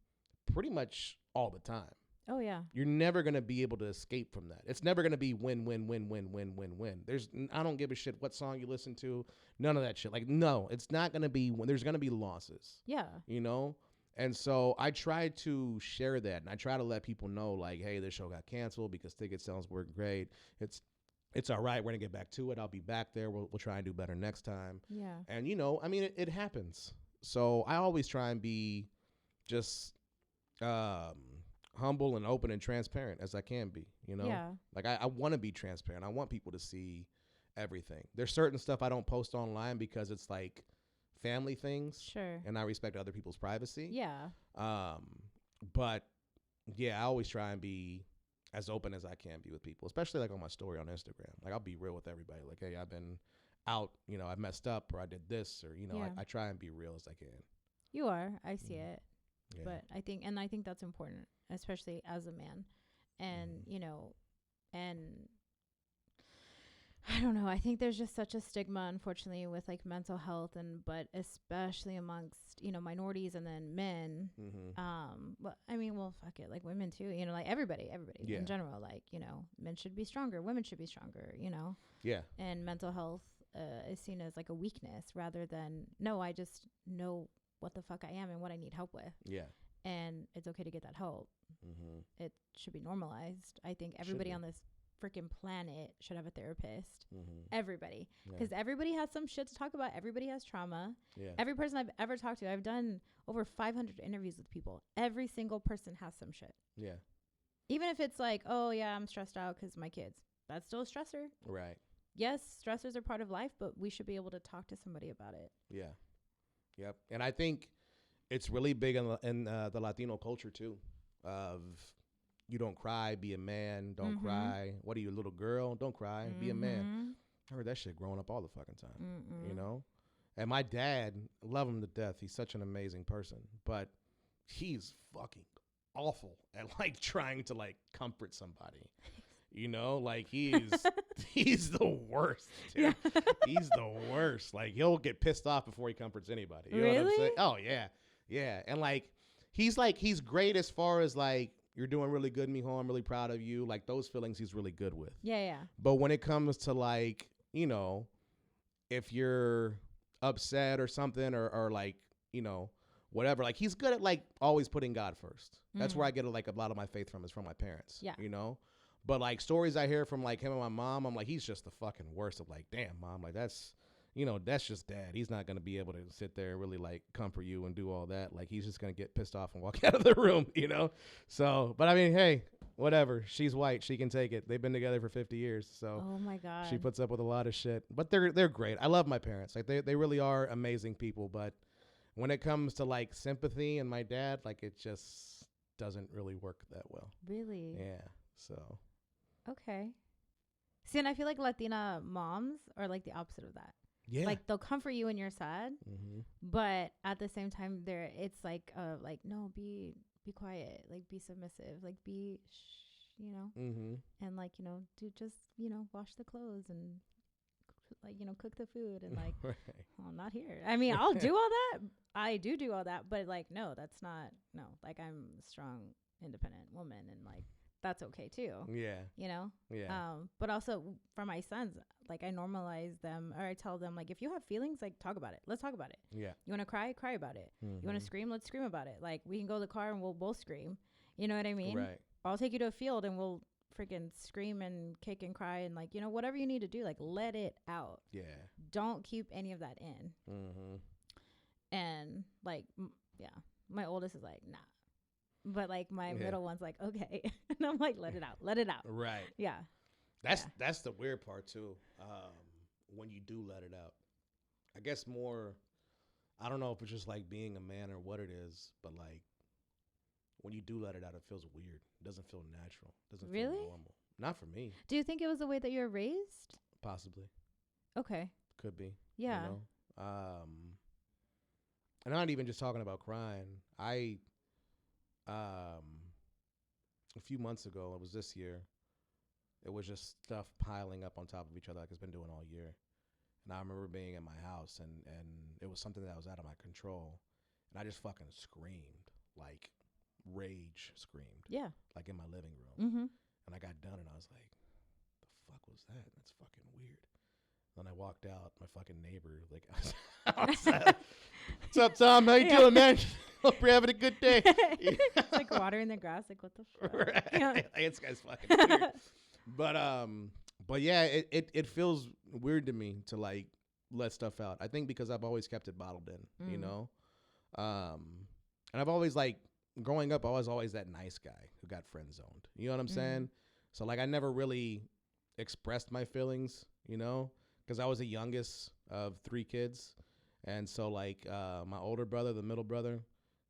S2: pretty much all the time.
S1: Oh yeah.
S2: You're never going to be able to escape from that. It's never going to be win. I don't give a shit what song you listen to. None of that shit. Like, no, it's not going to be when there's going to be losses.
S1: Yeah.
S2: You know? And so I try to share that, and I try to let people know, like, hey, this show got canceled because ticket sales weren't great. It's all right. We're going to get back to it. I'll be back there. We'll try and do better next time.
S1: Yeah.
S2: And, you know, I mean, it happens. So I always try and be just humble and open and transparent as I can be, you know?
S1: Yeah.
S2: Like, I want to be transparent. I want people to see everything. There's certain stuff I don't post online because it's like family things.
S1: Sure.
S2: And I respect other people's privacy.
S1: Yeah.
S2: But, yeah, I always try and be as open as I can be with people, especially like on my story on Instagram. Like, I'll be real with everybody. Like, hey, I've been out, you know, I messed up, or I did this, or, you know, I try and be real as I can.
S1: You are. I see it.
S2: Yeah.
S1: But I think that's important, especially as a man. And, you know, and I don't know. I think there's just such a stigma, unfortunately, with like mental health, but especially amongst, you know, minorities and then men. But I mean, well, fuck it, like women too, you know, like everybody in general, like, you know, men should be stronger, women should be stronger, you know?
S2: Yeah.
S1: And mental health is seen as like a weakness rather than, no, I just know what the fuck I am and what I need help with.
S2: Yeah.
S1: And it's okay to get that help. It should be normalized. I think everybody on this freaking planet should have a therapist. Everybody. Because everybody has some shit to talk about. Everybody has trauma.
S2: Yeah.
S1: Every person I've ever talked to, I've done over 500 interviews with people. Every single person has some shit.
S2: Yeah.
S1: Even if it's like, oh, yeah, I'm stressed out because my kids. That's still a stressor.
S2: Right.
S1: Yes, stressors are part of life, but we should be able to talk to somebody about it.
S2: Yeah. Yep. And I think it's really big in the Latino culture, too, of you don't cry, be a man, don't cry. What are you, a little girl? Don't cry, be a man. I heard that shit growing up all the fucking time, you know? And my dad, love him to death. He's such an amazing person, but he's fucking awful at like trying to like comfort somebody. You know, like he's the worst, dude. Yeah. He's the worst. Like, he'll get pissed off before he comforts anybody. You know what I'm saying? Oh, yeah. Yeah. And he's great as far as like, you're doing really good, mijo. I'm really proud of you. Like, those feelings he's really good with.
S1: Yeah, yeah.
S2: But when it comes to like, you know, if you're upset or something or like, you know, whatever, like he's good at like always putting God first. That's where I get like a lot of my faith from, is from my parents.
S1: Yeah.
S2: You know? But like stories I hear from like him and my mom, I'm like, he's just the fucking worst. Of like, damn, mom, like that's, you know, that's just dad. He's not going to be able to sit there and really like comfort you and do all that. Like, he's just going to get pissed off and walk out of the room, you know? So, but I mean, hey, whatever. She's white. She can take it. They've been together for 50 years. So
S1: oh my God,
S2: she puts up with a lot of shit, but they're great. I love my parents. Like they really are amazing people. But when it comes to like sympathy and my dad, like it just doesn't really work that well.
S1: Really?
S2: Yeah. So.
S1: Okay. See, and I feel like Latina moms are like the opposite of that.
S2: Yeah.
S1: Like, they'll comfort you when you're sad, but at the same time, it's like, no, be quiet, like be submissive, like be, you know, and like, you know, just, you know, wash the clothes and like, you know, cook the food and like,
S2: right.
S1: Well, not here. I mean, I'll do all that. I do all that, but like, no, that's not, no, like I'm a strong, independent woman and like, that's okay too. Yeah. You know? Yeah. But also for my sons, like I normalize them, or I tell them like, if you have feelings, like talk about it. Let's talk about it. Yeah. You want to cry about it. You want to scream? Let's scream about it. Like we can go to the car and we'll both scream. You know what I mean? Right. I'll take you to a field and we'll freaking scream and kick and cry and like, you know, whatever you need to do, like let it out. Yeah. Don't keep any of that in. And like, yeah, my oldest is like, nah. But like my middle one's like, okay. And I'm like, let it out. Right. Yeah.
S2: That's the weird part too. When you do let it out, I guess more, I don't know if it's just like being a man or what it is, but like when you do let it out, it feels weird. It doesn't feel natural. It doesn't feel normal. Not for me.
S1: Do you think it was the way that you were raised?
S2: Possibly.
S1: Okay.
S2: Could be.
S1: Yeah.
S2: You know? And I'm not even just talking about crying. A few months ago, it was this year, it was just stuff piling up on top of each other like it's been doing all year. And I remember being in my house and it was something that was out of my control. And I just fucking screamed. Like rage screamed.
S1: Yeah.
S2: Like in my living room.
S1: Mm-hmm.
S2: And I got done and I was like, the fuck was that? That's fucking weird. Then I walked out, my fucking neighbor, like, outside. What's up, Tom? How you doing, man? Hope you're having a good day.
S1: It's like watering the grass. Like, what the fuck?
S2: Right.
S1: Yeah.
S2: This guy's fucking weird. But yeah, it feels weird to me to like let stuff out. I think because I've always kept it bottled in, you know? And I've always like, growing up, I was always that nice guy who got friend zoned. You know what I'm saying? So like I never really expressed my feelings, you know, because I was the youngest of 3 kids. And so like my older brother, the middle brother,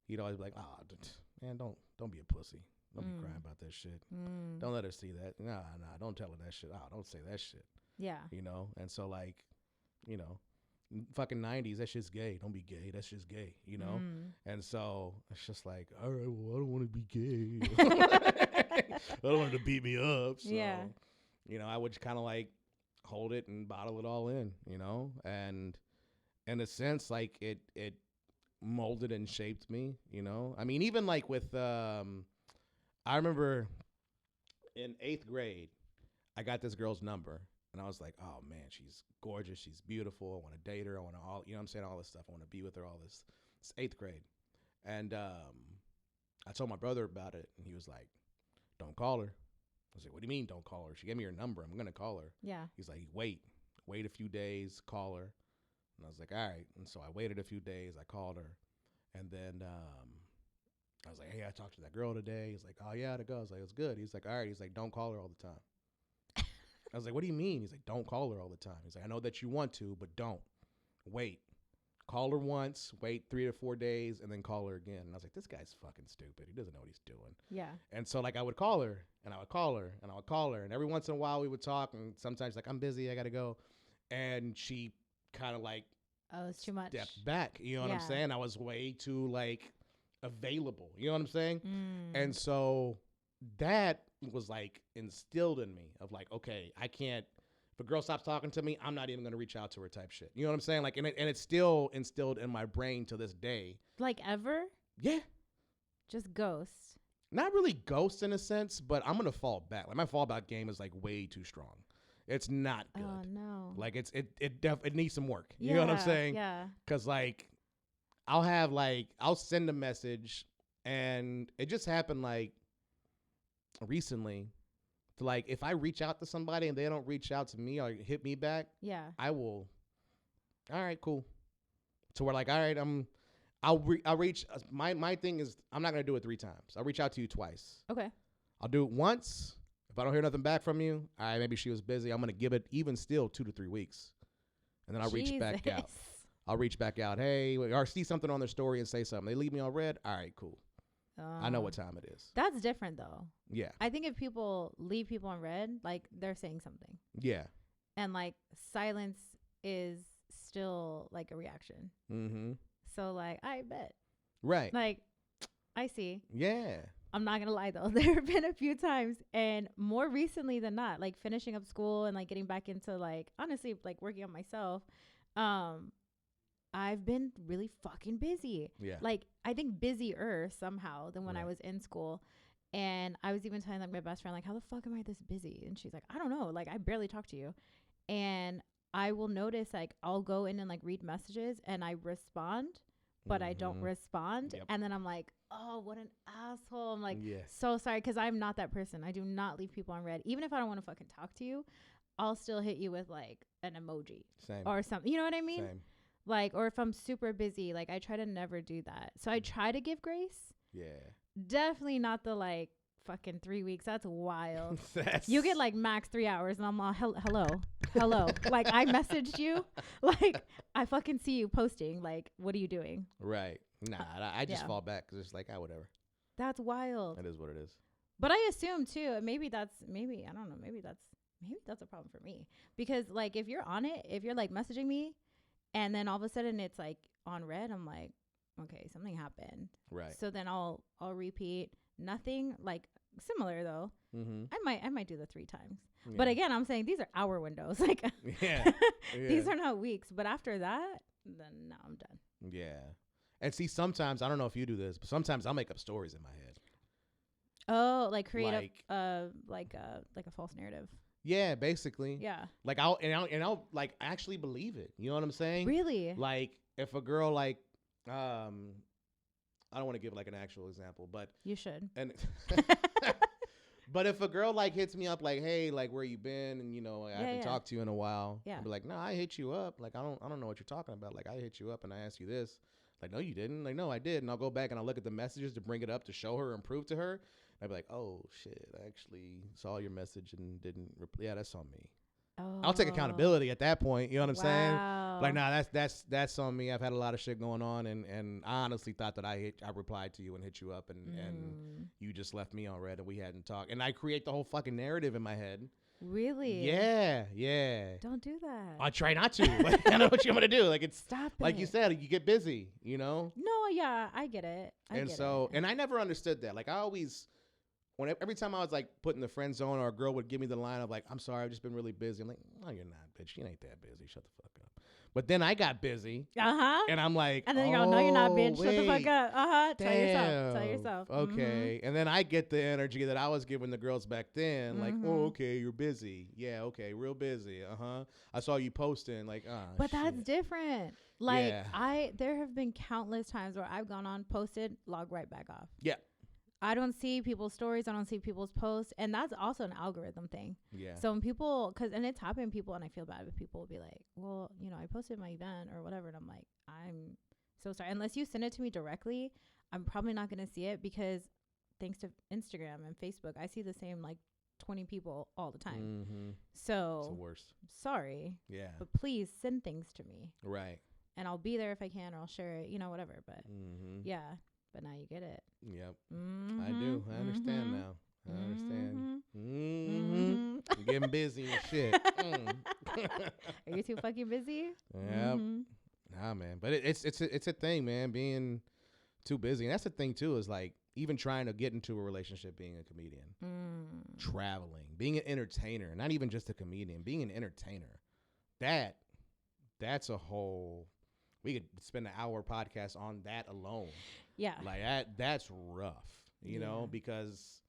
S2: he'd always be like, man, don't be a pussy. Don't be crying about that shit. Don't let her see that. Nah, don't tell her that shit. Don't say that shit.
S1: Yeah.
S2: You know? And so like, you know, fucking 90s, that shit's gay. Don't be gay. That's just gay, you know? And so it's just like, all right, well, I don't want to be gay. I don't want her to beat me up. So, you know, I would kind of like hold it and bottle it all in, you know? And in a sense, like it molded and shaped me, you know? I mean, even like with, I remember in 8th grade, I got this girl's number. And I was like, oh, man, she's gorgeous. She's beautiful. I want to date her. I want to all, you know what I'm saying? All this stuff. I want to be with her, all this. It's 8th grade. And I told my brother about it. And he was like, don't call her. I was like, what do you mean don't call her? She gave me her number. I'm going to call her.
S1: Yeah.
S2: He's like, wait a few days, call her. And I was like, all right. And so I waited a few days. I called her. And then I was like, hey, I talked to that girl today. He's like, oh, yeah, how'd it go? I was like, it's good. He's like, all right. He's like, don't call her all the time. I was like, what do you mean? He's like, don't call her all the time. He's like, I know that you want to, but don't. Wait. Call her once, wait 3 to 4 days, and then call her again. And I was like, this guy's fucking stupid. He doesn't know what he's doing.
S1: Yeah.
S2: And so, like, I would call her, and I would call her, and I would call her. And every once in a while, we would talk, and sometimes, like, I'm busy, I got to go. And she kind of, like,
S1: oh, it's too much.
S2: Stepped back. You know what I'm saying? I was way too, like, available. You know what I'm saying? And so that was like instilled in me of like, okay, I can't, if a girl stops talking to me, I'm not even going to reach out to her type shit. You know what I'm saying? Like, and it's still instilled in my brain to this day.
S1: Like ever?
S2: Yeah.
S1: Just ghost.
S2: Not really ghost in a sense, but I'm going to fall back. Like my fallback game is like way too strong. It's not good.
S1: Oh no.
S2: Like it needs some work. You know what I'm saying?
S1: Yeah.
S2: Cause like I'll send a message and it just happened like recently to like, if I reach out to somebody and they don't reach out to me or hit me back, I will. All right, cool. So we're like, all right, I'll reach. My thing is, I'm not gonna do it 3 times. I'll reach out to you twice.
S1: Okay.
S2: I'll do it once. If I don't hear nothing back from you, all right, maybe she was busy. I'm gonna give it even still 2 to 3 weeks, and then I'll reach back out. I'll reach back out. Hey, or see something on their story and say something. They leave me on red. All right, cool. I know what time it is.
S1: That's different though.
S2: Yeah.
S1: I think if people leave people on red, like they're saying something.
S2: Yeah.
S1: And like silence is still like a reaction. Mm-hmm. So like, I bet.
S2: Right.
S1: Like, I see.
S2: Yeah.
S1: I'm not gonna lie though. There have been a few times, and more recently than not, like finishing up school and like getting back into like, honestly, like working on myself. I've been really fucking busy.
S2: Yeah.
S1: Like, I think busier somehow than when I was in school. And I was even telling like my best friend, like, how the fuck am I this busy? And she's like, I don't know. Like, I barely talk to you. And I will notice, like, I'll go in and like read messages and I respond, but I don't respond. Yep. And then I'm like, oh, what an asshole. I'm like, so sorry. Cause I'm not that person. I do not leave people on red. Even if I don't want to fucking talk to you, I'll still hit you with like an emoji. Same. Or something. You know what I mean? Same. Like, or if I'm super busy, like I try to never do that. So I try to give grace. Yeah. Definitely not the like fucking 3 weeks. That's wild. You get like max 3 hours and I'm all, hello. Like I messaged you. Like I fucking see you posting. Like, what are you doing? Right.
S2: Nah, I just fall back because it's like, whatever.
S1: That's wild.
S2: It is what it is.
S1: But I assume too, I don't know, maybe that's a problem for me. Because like if you're on it, if you're like messaging me, and then all of a sudden it's like on red, I'm like, okay, something happened. Right. So then I'll repeat. Nothing like similar though. Mm-hmm. I might do the 3 times. Yeah. But again, I'm saying these are hour windows. Like these are not weeks. But after that, then no, I'm done.
S2: Yeah. And see, sometimes, I don't know if you do this, but sometimes I'll make up stories in my head.
S1: Oh, like create
S2: Like,
S1: like a false narrative.
S2: yeah, basically.
S1: Yeah.
S2: Like I'll like actually believe it. You know what I'm saying?
S1: Really?
S2: Like if a girl like, I don't want to give like an actual example, but
S1: You should.
S2: and but if a girl like hits me up like, hey, like where you been, and you know I haven't talked to you in a while,
S1: Yeah.
S2: I'll be like, no, I hit you up. Like I don't know what you're talking about. Like I hit you up and I asked you this. Like no, you didn't. Like no, I did. And I'll go back and I'll look at the messages to bring it up to show her and prove to her. And I'll be like, oh shit, I actually saw your message and didn't reply. Yeah, that's on me.
S1: Oh.
S2: I'll take accountability at that point. You know what I'm saying?
S1: Wow.
S2: Like, nah, that's on me. I've had a lot of shit going on, and I honestly thought that I replied to you and hit you up, and you just left me on red, and we hadn't talked. And I create the whole fucking narrative in my head.
S1: Really?
S2: Yeah, yeah.
S1: Don't do that.
S2: I try not to. But I don't know what you're gonna do. Like it's
S1: Stop
S2: like
S1: it.
S2: you said, you get busy. You know.
S1: No, yeah, I get it.
S2: And I never understood that. Like I always. Every time I was like put in the friend zone, or a girl would give me the line of like, I'm sorry, I've just been really busy. I'm like, no, you're not, bitch. You ain't that busy. Shut the fuck up. But then I got busy. And I'm like,
S1: and then you go, no, you're not, bitch.
S2: Wait,
S1: Shut the fuck up. Tell yourself. Tell
S2: damn.
S1: yourself.
S2: Okay. And then I get the energy that I was giving the girls back then. Like, oh, okay, you're busy. Yeah, okay, real busy. I saw you posting. Like,
S1: but
S2: shit.
S1: that's different. Like
S2: Yeah.
S1: there have been countless times where I've gone on, posted, log right back off.
S2: Yeah.
S1: I don't see people's stories. I don't see people's posts. And that's also an algorithm thing.
S2: Yeah.
S1: So when people, and it's happened to people, and I feel bad, but people will be like, well, you know, I posted my event or whatever. And I'm like, I'm so sorry. Unless you send it to me directly, I'm probably not going to see it, because thanks to Instagram and Facebook, I see the same like 20 people all the time.
S2: Mm-hmm.
S1: So
S2: it's the worst.
S1: Sorry.
S2: Yeah.
S1: But please send things to me.
S2: Right.
S1: And I'll be there if I can, or I'll share it, you know, whatever. But yeah. But now you get it.
S2: Yep.
S1: Mm-hmm.
S2: I do. I understand now. I understand. You're getting busy and shit.
S1: Are you too fucking busy?
S2: Yep. Nah, man. But it's a thing, man. Being too busy. And that's the thing too, is like even trying to get into a relationship, being a comedian, traveling, being an entertainer, not even just a comedian, being an entertainer. That's a whole, we could spend an hour podcast on that alone.
S1: Yeah.
S2: Like that's rough, you know, because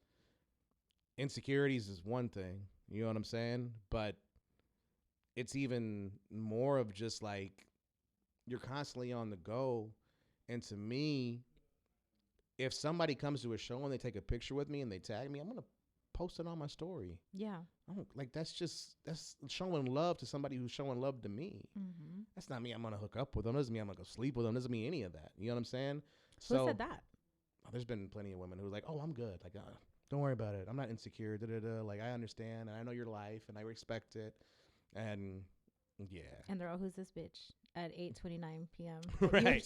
S2: insecurities is one thing, you know what I'm saying? But it's even more of just like, you're constantly on the go. And to me, if somebody comes to a show and they take a picture with me and they tag me, I'm going to post it on my story.
S1: Yeah.
S2: That's showing love to somebody who's showing love to me. That's not me. I'm going to hook up with them. Doesn't mean I'm going to go sleep with them. Doesn't mean any of that. You know what I'm saying?
S1: Who said that?
S2: There's been plenty of women who are like, oh, I'm good. Like, don't worry about it. I'm not insecure. Like, I understand. And I know your life and I respect it. And yeah.
S1: And they're all, who's this bitch at 8:29 p.m.
S2: Right.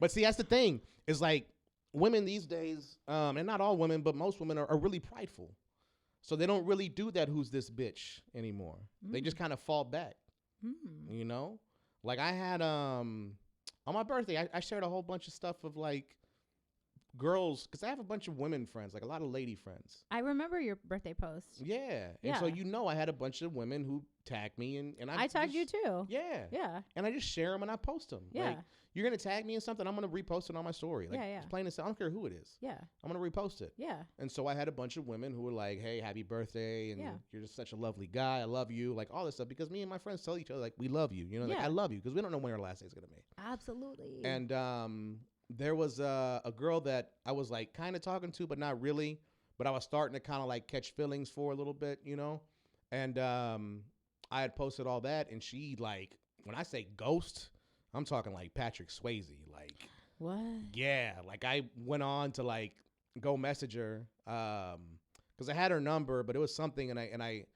S2: But see, that's the thing. Is like women these days, and not all women, but most women are really prideful. So they don't really do that who's this bitch anymore. They just kind of fall back. You know? Like I had on my birthday, I shared a whole bunch of stuff of like girls, because I have a bunch of women friends, like a lot of lady friends.
S1: I remember your birthday post.
S2: Yeah. And so I had a bunch of women who tagged me, and I
S1: tagged you too.
S2: Yeah. And I just share them and I post them.
S1: Yeah.
S2: Like, you're going to tag me in something, I'm going to repost it on my story. Like, it's plain and simple. I don't care who it is.
S1: Yeah.
S2: I'm going to repost it.
S1: Yeah.
S2: And so I had a bunch of women who were like, hey, happy birthday. And you're just such a lovely guy. I love you. Like all this stuff. Because me and my friends tell each other, like, we love you. You know, like, I love you. Because we don't know when our last day is going to be.
S1: Absolutely.
S2: And there was a girl that I was like kind of talking to, but not really. But I was starting to kind of like catch feelings for a little bit, you know. And I had posted all that. And she, like, when I say ghost, I'm talking like Patrick Swayze. Like,
S1: what?
S2: Yeah. Like, I went on to like go message her because I had her number, but it was something. And I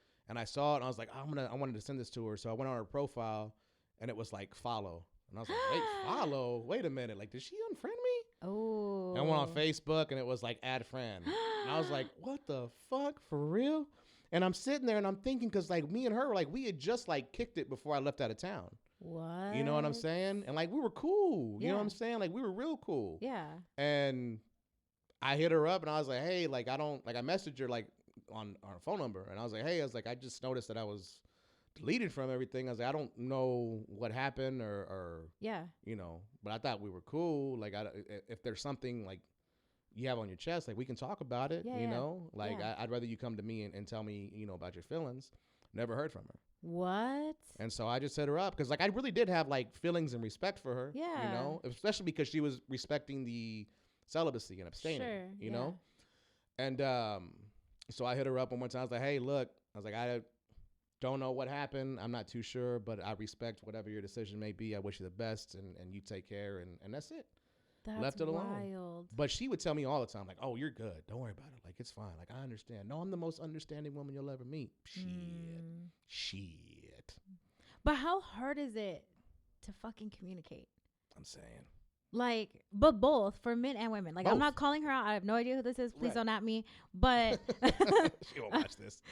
S2: saw it and I was like, I wanted to send this to her. So I went on her profile and it was like follow. And I was like, wait, follow? Wait a minute. Like, did she unfriend me?
S1: Oh.
S2: And I went on Facebook and it was like, add friend. And I was like, what the fuck? For real? And I'm sitting there and I'm thinking, because like me and her, like we had just like kicked it before I left out of town.
S1: What?
S2: You know what I'm saying? And like we were cool. You know what I'm saying? Like we were real cool.
S1: Yeah.
S2: And I hit her up and I was like, hey, like I messaged her like on our phone number. And I was like, hey, I just noticed that I was deleted from everything. I was like, I don't know what happened or you know, but I thought we were cool. Like if there's something like, you have on your chest. Like, we can talk about it,
S1: Yeah,
S2: you
S1: yeah.
S2: know? Like,
S1: Yeah.
S2: I'd rather you come to me and tell me, about your feelings. Never heard from her.
S1: What?
S2: And so I just set her up because, like, I really did have, like, feelings and respect for her,
S1: Yeah.
S2: Especially because she was respecting the celibacy and abstaining,
S1: Sure.
S2: you know? And so I hit her up one more time. I was like, hey, look, I don't know what happened. I'm not too sure, but I respect whatever your decision may be. I wish you the best, and you take care, and that's it.
S1: That's
S2: Left it alone.
S1: wild.
S2: But she would tell me all the time, like, oh, you're good. Don't worry about it. Like, it's fine. Like, I understand. No, I'm the most understanding woman you'll ever meet. Shit.
S1: But how hard is it to fucking communicate?
S2: I'm saying.
S1: Like, but both for men and women. Like,
S2: Both.
S1: I'm not calling her out. I have no idea who this is. Please
S2: Right.
S1: don't at me. But
S2: She won't watch this.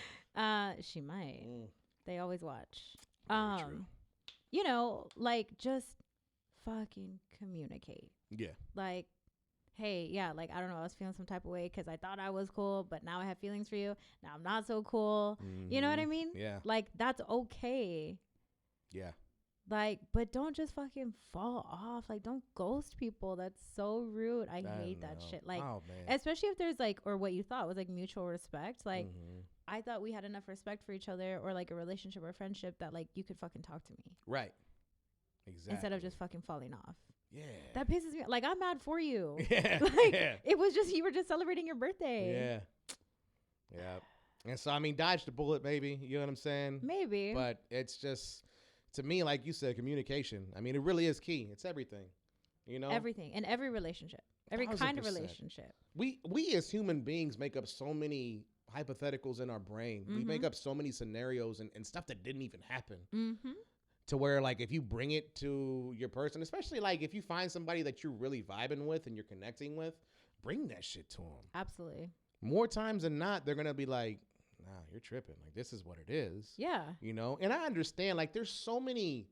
S1: she might. They always watch.
S2: Very true.
S1: You know, like, just fucking communicate.
S2: Yeah.
S1: Like, hey, yeah, like, I don't know, I was feeling some type of way because I thought I was cool, but now I have feelings for you. Now I'm not so cool. You know what I mean?
S2: Yeah.
S1: Like, that's okay.
S2: Yeah.
S1: Like, but don't just fucking fall off. Like, don't ghost people. That's so rude. I hate that shit. Like,
S2: oh, man.
S1: especially if there's like, or what you thought was like mutual respect. Like, I thought we had enough respect for each other, or like a relationship or friendship that like you could fucking talk to me.
S2: Right. Exactly.
S1: Instead of just fucking falling off.
S2: Yeah.
S1: That pisses me. Like, I'm mad for you.
S2: Yeah.
S1: Like,
S2: yeah.
S1: it was just, you were just celebrating your birthday.
S2: Yeah. Yeah. And so, I mean, dodge the bullet, baby. You know what I'm saying?
S1: Maybe.
S2: But it's just, to me, like you said, communication. I mean, it really is key. It's everything. You know?
S1: Everything. In every relationship. Every
S2: 1000%.
S1: kind of relationship.
S2: We as human beings make up so many hypotheticals in our brain. We make up so many scenarios and stuff that didn't even happen. To where, like, if you bring it to your person, especially, like, if you find somebody that you're really vibing with and you're connecting with, bring that shit to them.
S1: Absolutely.
S2: More times than not, they're going to be like, nah, you're tripping. Like, this is what it is.
S1: Yeah.
S2: You know? And I understand, like, there's so many,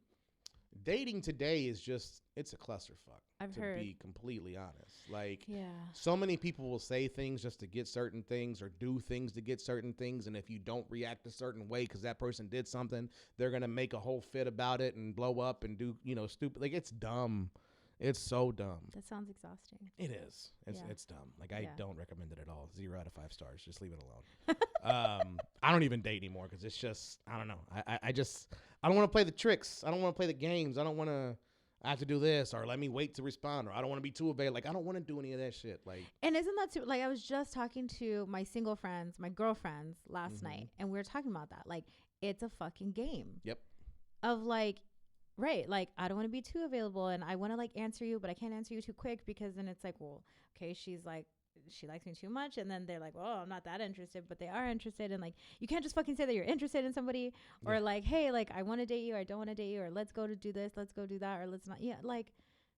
S2: dating today is just, it's a clusterfuck.
S1: I've
S2: to
S1: heard.
S2: be completely honest. Like,
S1: Yeah.
S2: so many people will say things just to get certain things or do things to get certain things. And if you don't react a certain way because that person did something, they're going to make a whole fit about it and blow up and do, stupid. Like, it's dumb. It's so dumb.
S1: That sounds exhausting.
S2: It is. It's dumb. Like, I don't recommend it at all. 0 out of 5 stars. Just leave it alone. I don't even date anymore because it's just, I don't know. I don't want to play the tricks. I don't want to play the games. I don't want to. I have to do this, or let me wait to respond, or I don't want to be too available. Like, I don't want to do any of that shit. Like,
S1: and isn't that too, like, I was just talking to my single friends, my girlfriends last night, and we were talking about that. Like, it's a fucking game.
S2: Yep.
S1: Of like, right, like, I don't want to be too available, and I want to like answer you, but I can't answer you too quick because then it's like, well, okay, she's like, she likes me too much, and then they're like, well, I'm not that interested, but they are interested, and like, you can't just fucking say that you're interested in somebody, or like, hey, like, I want to date you, or I don't want to date you, or let's go to do this, let's go do that, or let's not. Yeah, like,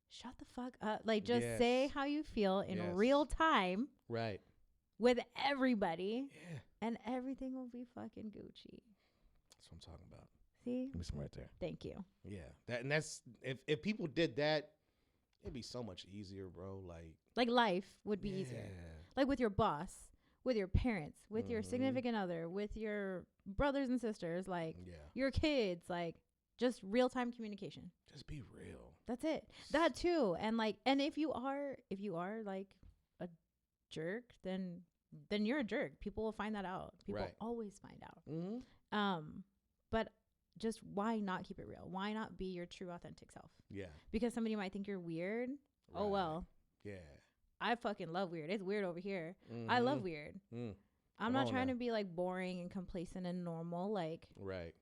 S1: shut the fuck up. Like, just say how you feel in real time,
S2: right,
S1: with everybody, and everything will be fucking Gucci.
S2: That's what I'm talking about.
S1: See,
S2: give me some right there.
S1: Thank you.
S2: Yeah, that's if people did that, it'd be so much easier, bro.
S1: Like life would be easier. Like with your boss, with your parents, with your significant other, with your brothers and sisters, like your kids, like just real-time communication.
S2: Just be real.
S1: That's it. That too. And like, and if you are like a jerk, then you're a jerk. People will find that out. People always find out. But just why not keep it real? Why not be your true authentic self?
S2: Yeah.
S1: Because somebody might think you're weird.
S2: Right.
S1: Oh, well.
S2: Yeah.
S1: I fucking love weird. It's weird over here. I love weird. I'm not trying to be like boring and complacent and normal. Like,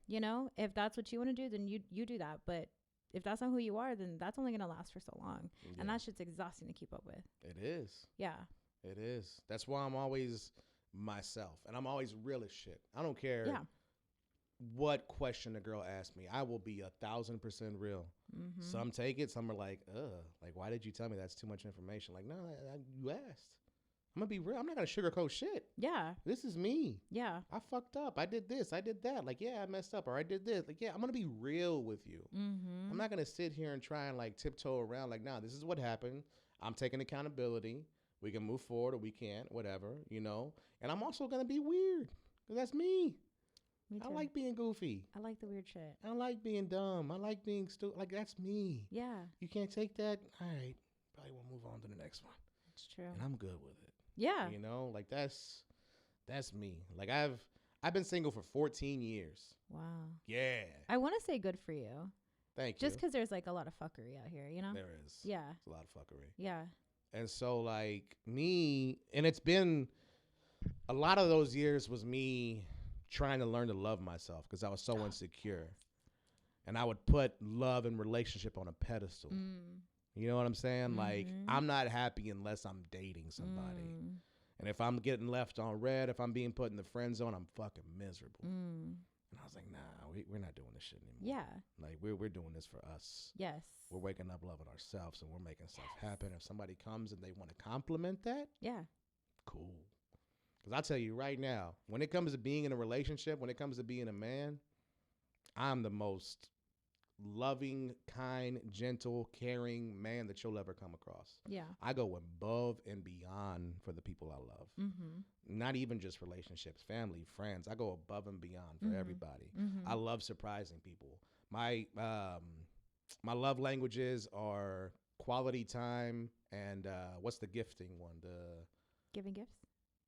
S1: you know, if that's what you want to do, then you do that. But if that's not who you are, then that's only going to last for so long. Yeah. And that shit's exhausting to keep up with.
S2: It is.
S1: Yeah.
S2: It is. That's why I'm always myself. And I'm always real as shit. I don't care.
S1: Yeah.
S2: What question a girl asks me, I will be 1,000% real. Some take it, some are like, like, why did you tell me that's too much information? Like, no, you asked. I'm gonna be real. I'm not gonna sugarcoat shit.
S1: Yeah.
S2: This is me.
S1: Yeah.
S2: I fucked up. I did this. I did that. Like, yeah, I messed up, or I did this. Like, yeah, I'm gonna be real with you. I'm not gonna sit here and try and like tiptoe around. Like, nah, this is what happened. I'm taking accountability. We can move forward, or we can't. Whatever, you know. And I'm also gonna be weird, because that's me.
S1: Me too.
S2: I like being goofy.
S1: I like the weird shit.
S2: I like being dumb. I like being stupid. Like, that's me.
S1: Yeah.
S2: You can't take that. All right. Probably we'll move on to the next one.
S1: It's true.
S2: and I'm good with it.
S1: Yeah.
S2: You know, like that's me. Like I've been single for 14 years.
S1: Wow.
S2: Yeah.
S1: I want to say good for you.
S2: Thank you.
S1: Just because there's like a lot of fuckery out here, you know?
S2: There is.
S1: Yeah.
S2: It's a lot of fuckery.
S1: Yeah.
S2: And so like me, and it's been a lot of those years was me trying to learn to love myself because I was so insecure. And I would put love and relationship on a pedestal. You know what I'm saying? Like, I'm not happy unless I'm dating somebody. And if I'm getting left on red, if I'm being put in the friend zone, I'm fucking miserable. And I was like, nah, we're not doing this shit anymore.
S1: Yeah.
S2: Like, we're doing this for us.
S1: Yes.
S2: We're waking up loving ourselves and we're making stuff happen. If somebody comes and they want to compliment that,
S1: Yeah.
S2: cool. Because I'll tell you right now, when it comes to being in a relationship, when it comes to being a man, I'm the most loving, kind, gentle, caring man that you'll ever come across.
S1: Yeah.
S2: I go above and beyond for the people I love. Not even just relationships, family, friends. I go above and beyond for everybody. I love surprising people. My love languages are quality time and what's the gifting one? The
S1: Giving gifts?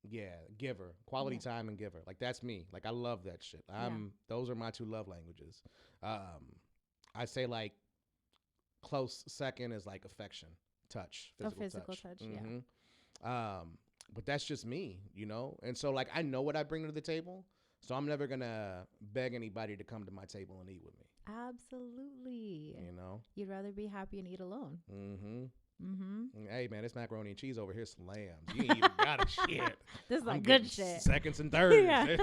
S2: Yeah, giver, quality time and giver. Like that's me. Like I love that shit. Those are my two love languages. I say like close second is like affection, touch,
S1: physical touch.
S2: Yeah. But that's just me, you know? And so like I know what I bring to the table, so I'm never gonna beg anybody to come to my table and eat with me.
S1: Absolutely.
S2: You know?
S1: You'd rather be happy and eat alone.
S2: Hey man, this macaroni and cheese over here slams. You ain't even got a shit.
S1: This is
S2: I'm
S1: like good
S2: getting
S1: shit.
S2: Seconds and thirds.
S1: Yeah.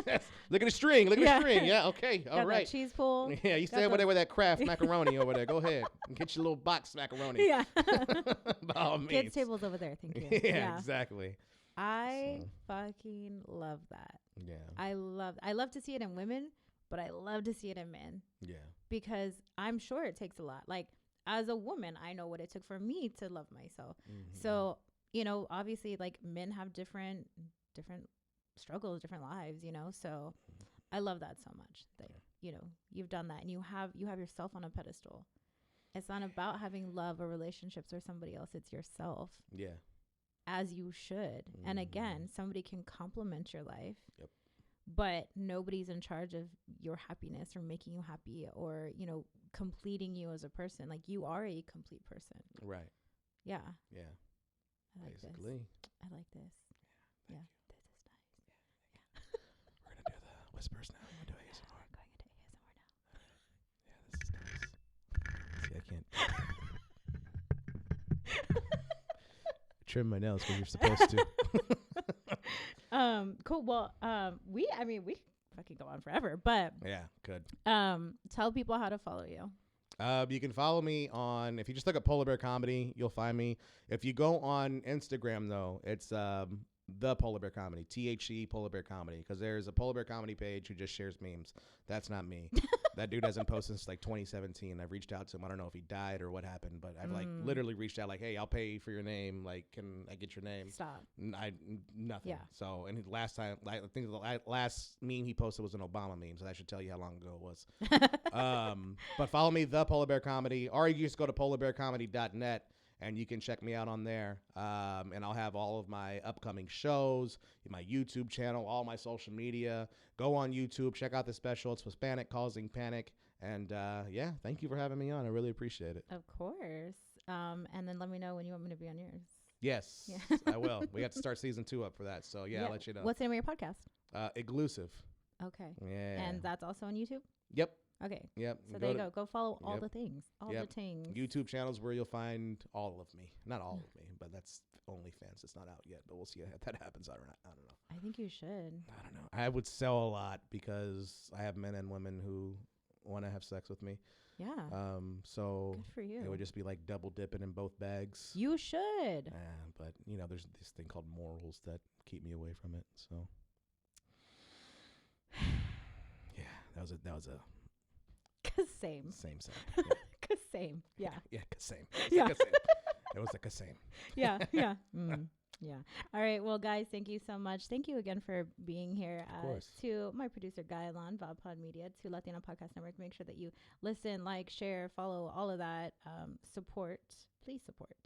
S2: Look at the string. Look at the string. Yeah, okay. All
S1: Got
S2: right.
S1: that cheese pool.
S2: Yeah, you stay over there with that Kraft macaroni over there. Go ahead and get your little box macaroni.
S1: Yeah.
S2: By all means.
S1: Kids tables over there. Thank you.
S2: Yeah, exactly.
S1: I fucking love that.
S2: Yeah.
S1: I love to see it in women, but I love to see it in men.
S2: Yeah.
S1: Because I'm sure it takes a lot. Like as a woman, I know what it took for me to love myself. So, you know, obviously like men have different struggles, different lives, you know? So I love that so much that, you know, you've done that and you have yourself on a pedestal. It's not about having love or relationships or somebody else. It's yourself.
S2: Yeah.
S1: As you should. And again, somebody can complement your life.
S2: Yep.
S1: But nobody's in charge of your happiness or making you happy or, you know, completing you as a person. Like you are a complete person.
S2: Right.
S1: Yeah.
S2: Yeah.
S1: I like
S2: Basically.
S1: this. I like this. Yeah. This is nice. Yeah.
S2: We're going to do the whispers now. We're going to do ASMR.
S1: We're going into ASMR now.
S2: Yeah, this is nice. See, I can't. Trim my nails because you're supposed to.
S1: Cool. Well, we fucking go on forever, but
S2: Yeah, good.
S1: tell people how to follow you.
S2: You can follow me on, if you just look at Polar Bear Comedy, you'll find me. If you go on Instagram, though, it's the Polar Bear Comedy, THE Polar Bear Comedy, because there's a Polar Bear Comedy page who just shares memes. That's not me. That dude hasn't posted since like 2017. I've reached out to him. I don't know if he died or what happened, but I've like literally reached out like, hey, I'll pay for your name. Like, can I get your name?
S1: Stop.
S2: Nothing.
S1: Yeah.
S2: So, and last time, I think the last meme he posted was an Obama meme, so that should tell you how long ago it was. But follow me, the Polar Bear Comedy, or you can just go to polarbearcomedy.net and you can check me out on there. And I'll have all of my upcoming shows, my YouTube channel, all my social media. Go on YouTube, check out the special. It's Hispanic Causing Panic. And yeah, thank you for having me on. I really appreciate it.
S1: Of course. And then let me know when you want me to be on yours.
S2: Yes,
S1: Yeah.
S2: I will. We have to start season 2 up for that. So yeah, I'll let you know.
S1: What's the name of your podcast?
S2: Exclusive.
S1: Okay.
S2: Yeah.
S1: And that's also on YouTube?
S2: Yep.
S1: Okay.
S2: Yep.
S1: So there you go. Go follow all the things. All
S2: Yep.
S1: the things.
S2: YouTube channels where you'll find all of me. Not all of me, but that's OnlyFans. It's not out yet, but we'll see if that happens. I don't know.
S1: I think you should.
S2: I don't know. I would sell a lot because I have men and women who want to have sex with me.
S1: Yeah.
S2: So
S1: Good for you.
S2: it would just be like double dipping in both bags.
S1: You should.
S2: But you know, there's this thing called morals that keep me away from it. So yeah, that was a
S1: Same.
S2: same.
S1: Same. Yeah.
S2: Yeah, same.
S1: Yeah.
S2: It was like a same.
S1: Yeah. Yeah. Yeah. All right. Well, guys, thank you so much. Thank you again for being here.
S2: Of course.
S1: To my producer, Guy Alon, VodPod Media, to Latino Podcast Network. Make sure that you listen, like, share, follow, all of that. Support. Please support.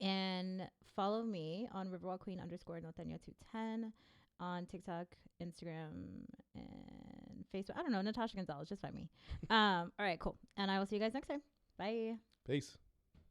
S1: And follow me on riverwalkqueen_Norteña210 on TikTok, Instagram, and Facebook. I don't know, Natasha Gonzalez. Just find me. All right, cool. And I will see you guys next time. Bye.
S2: Peace.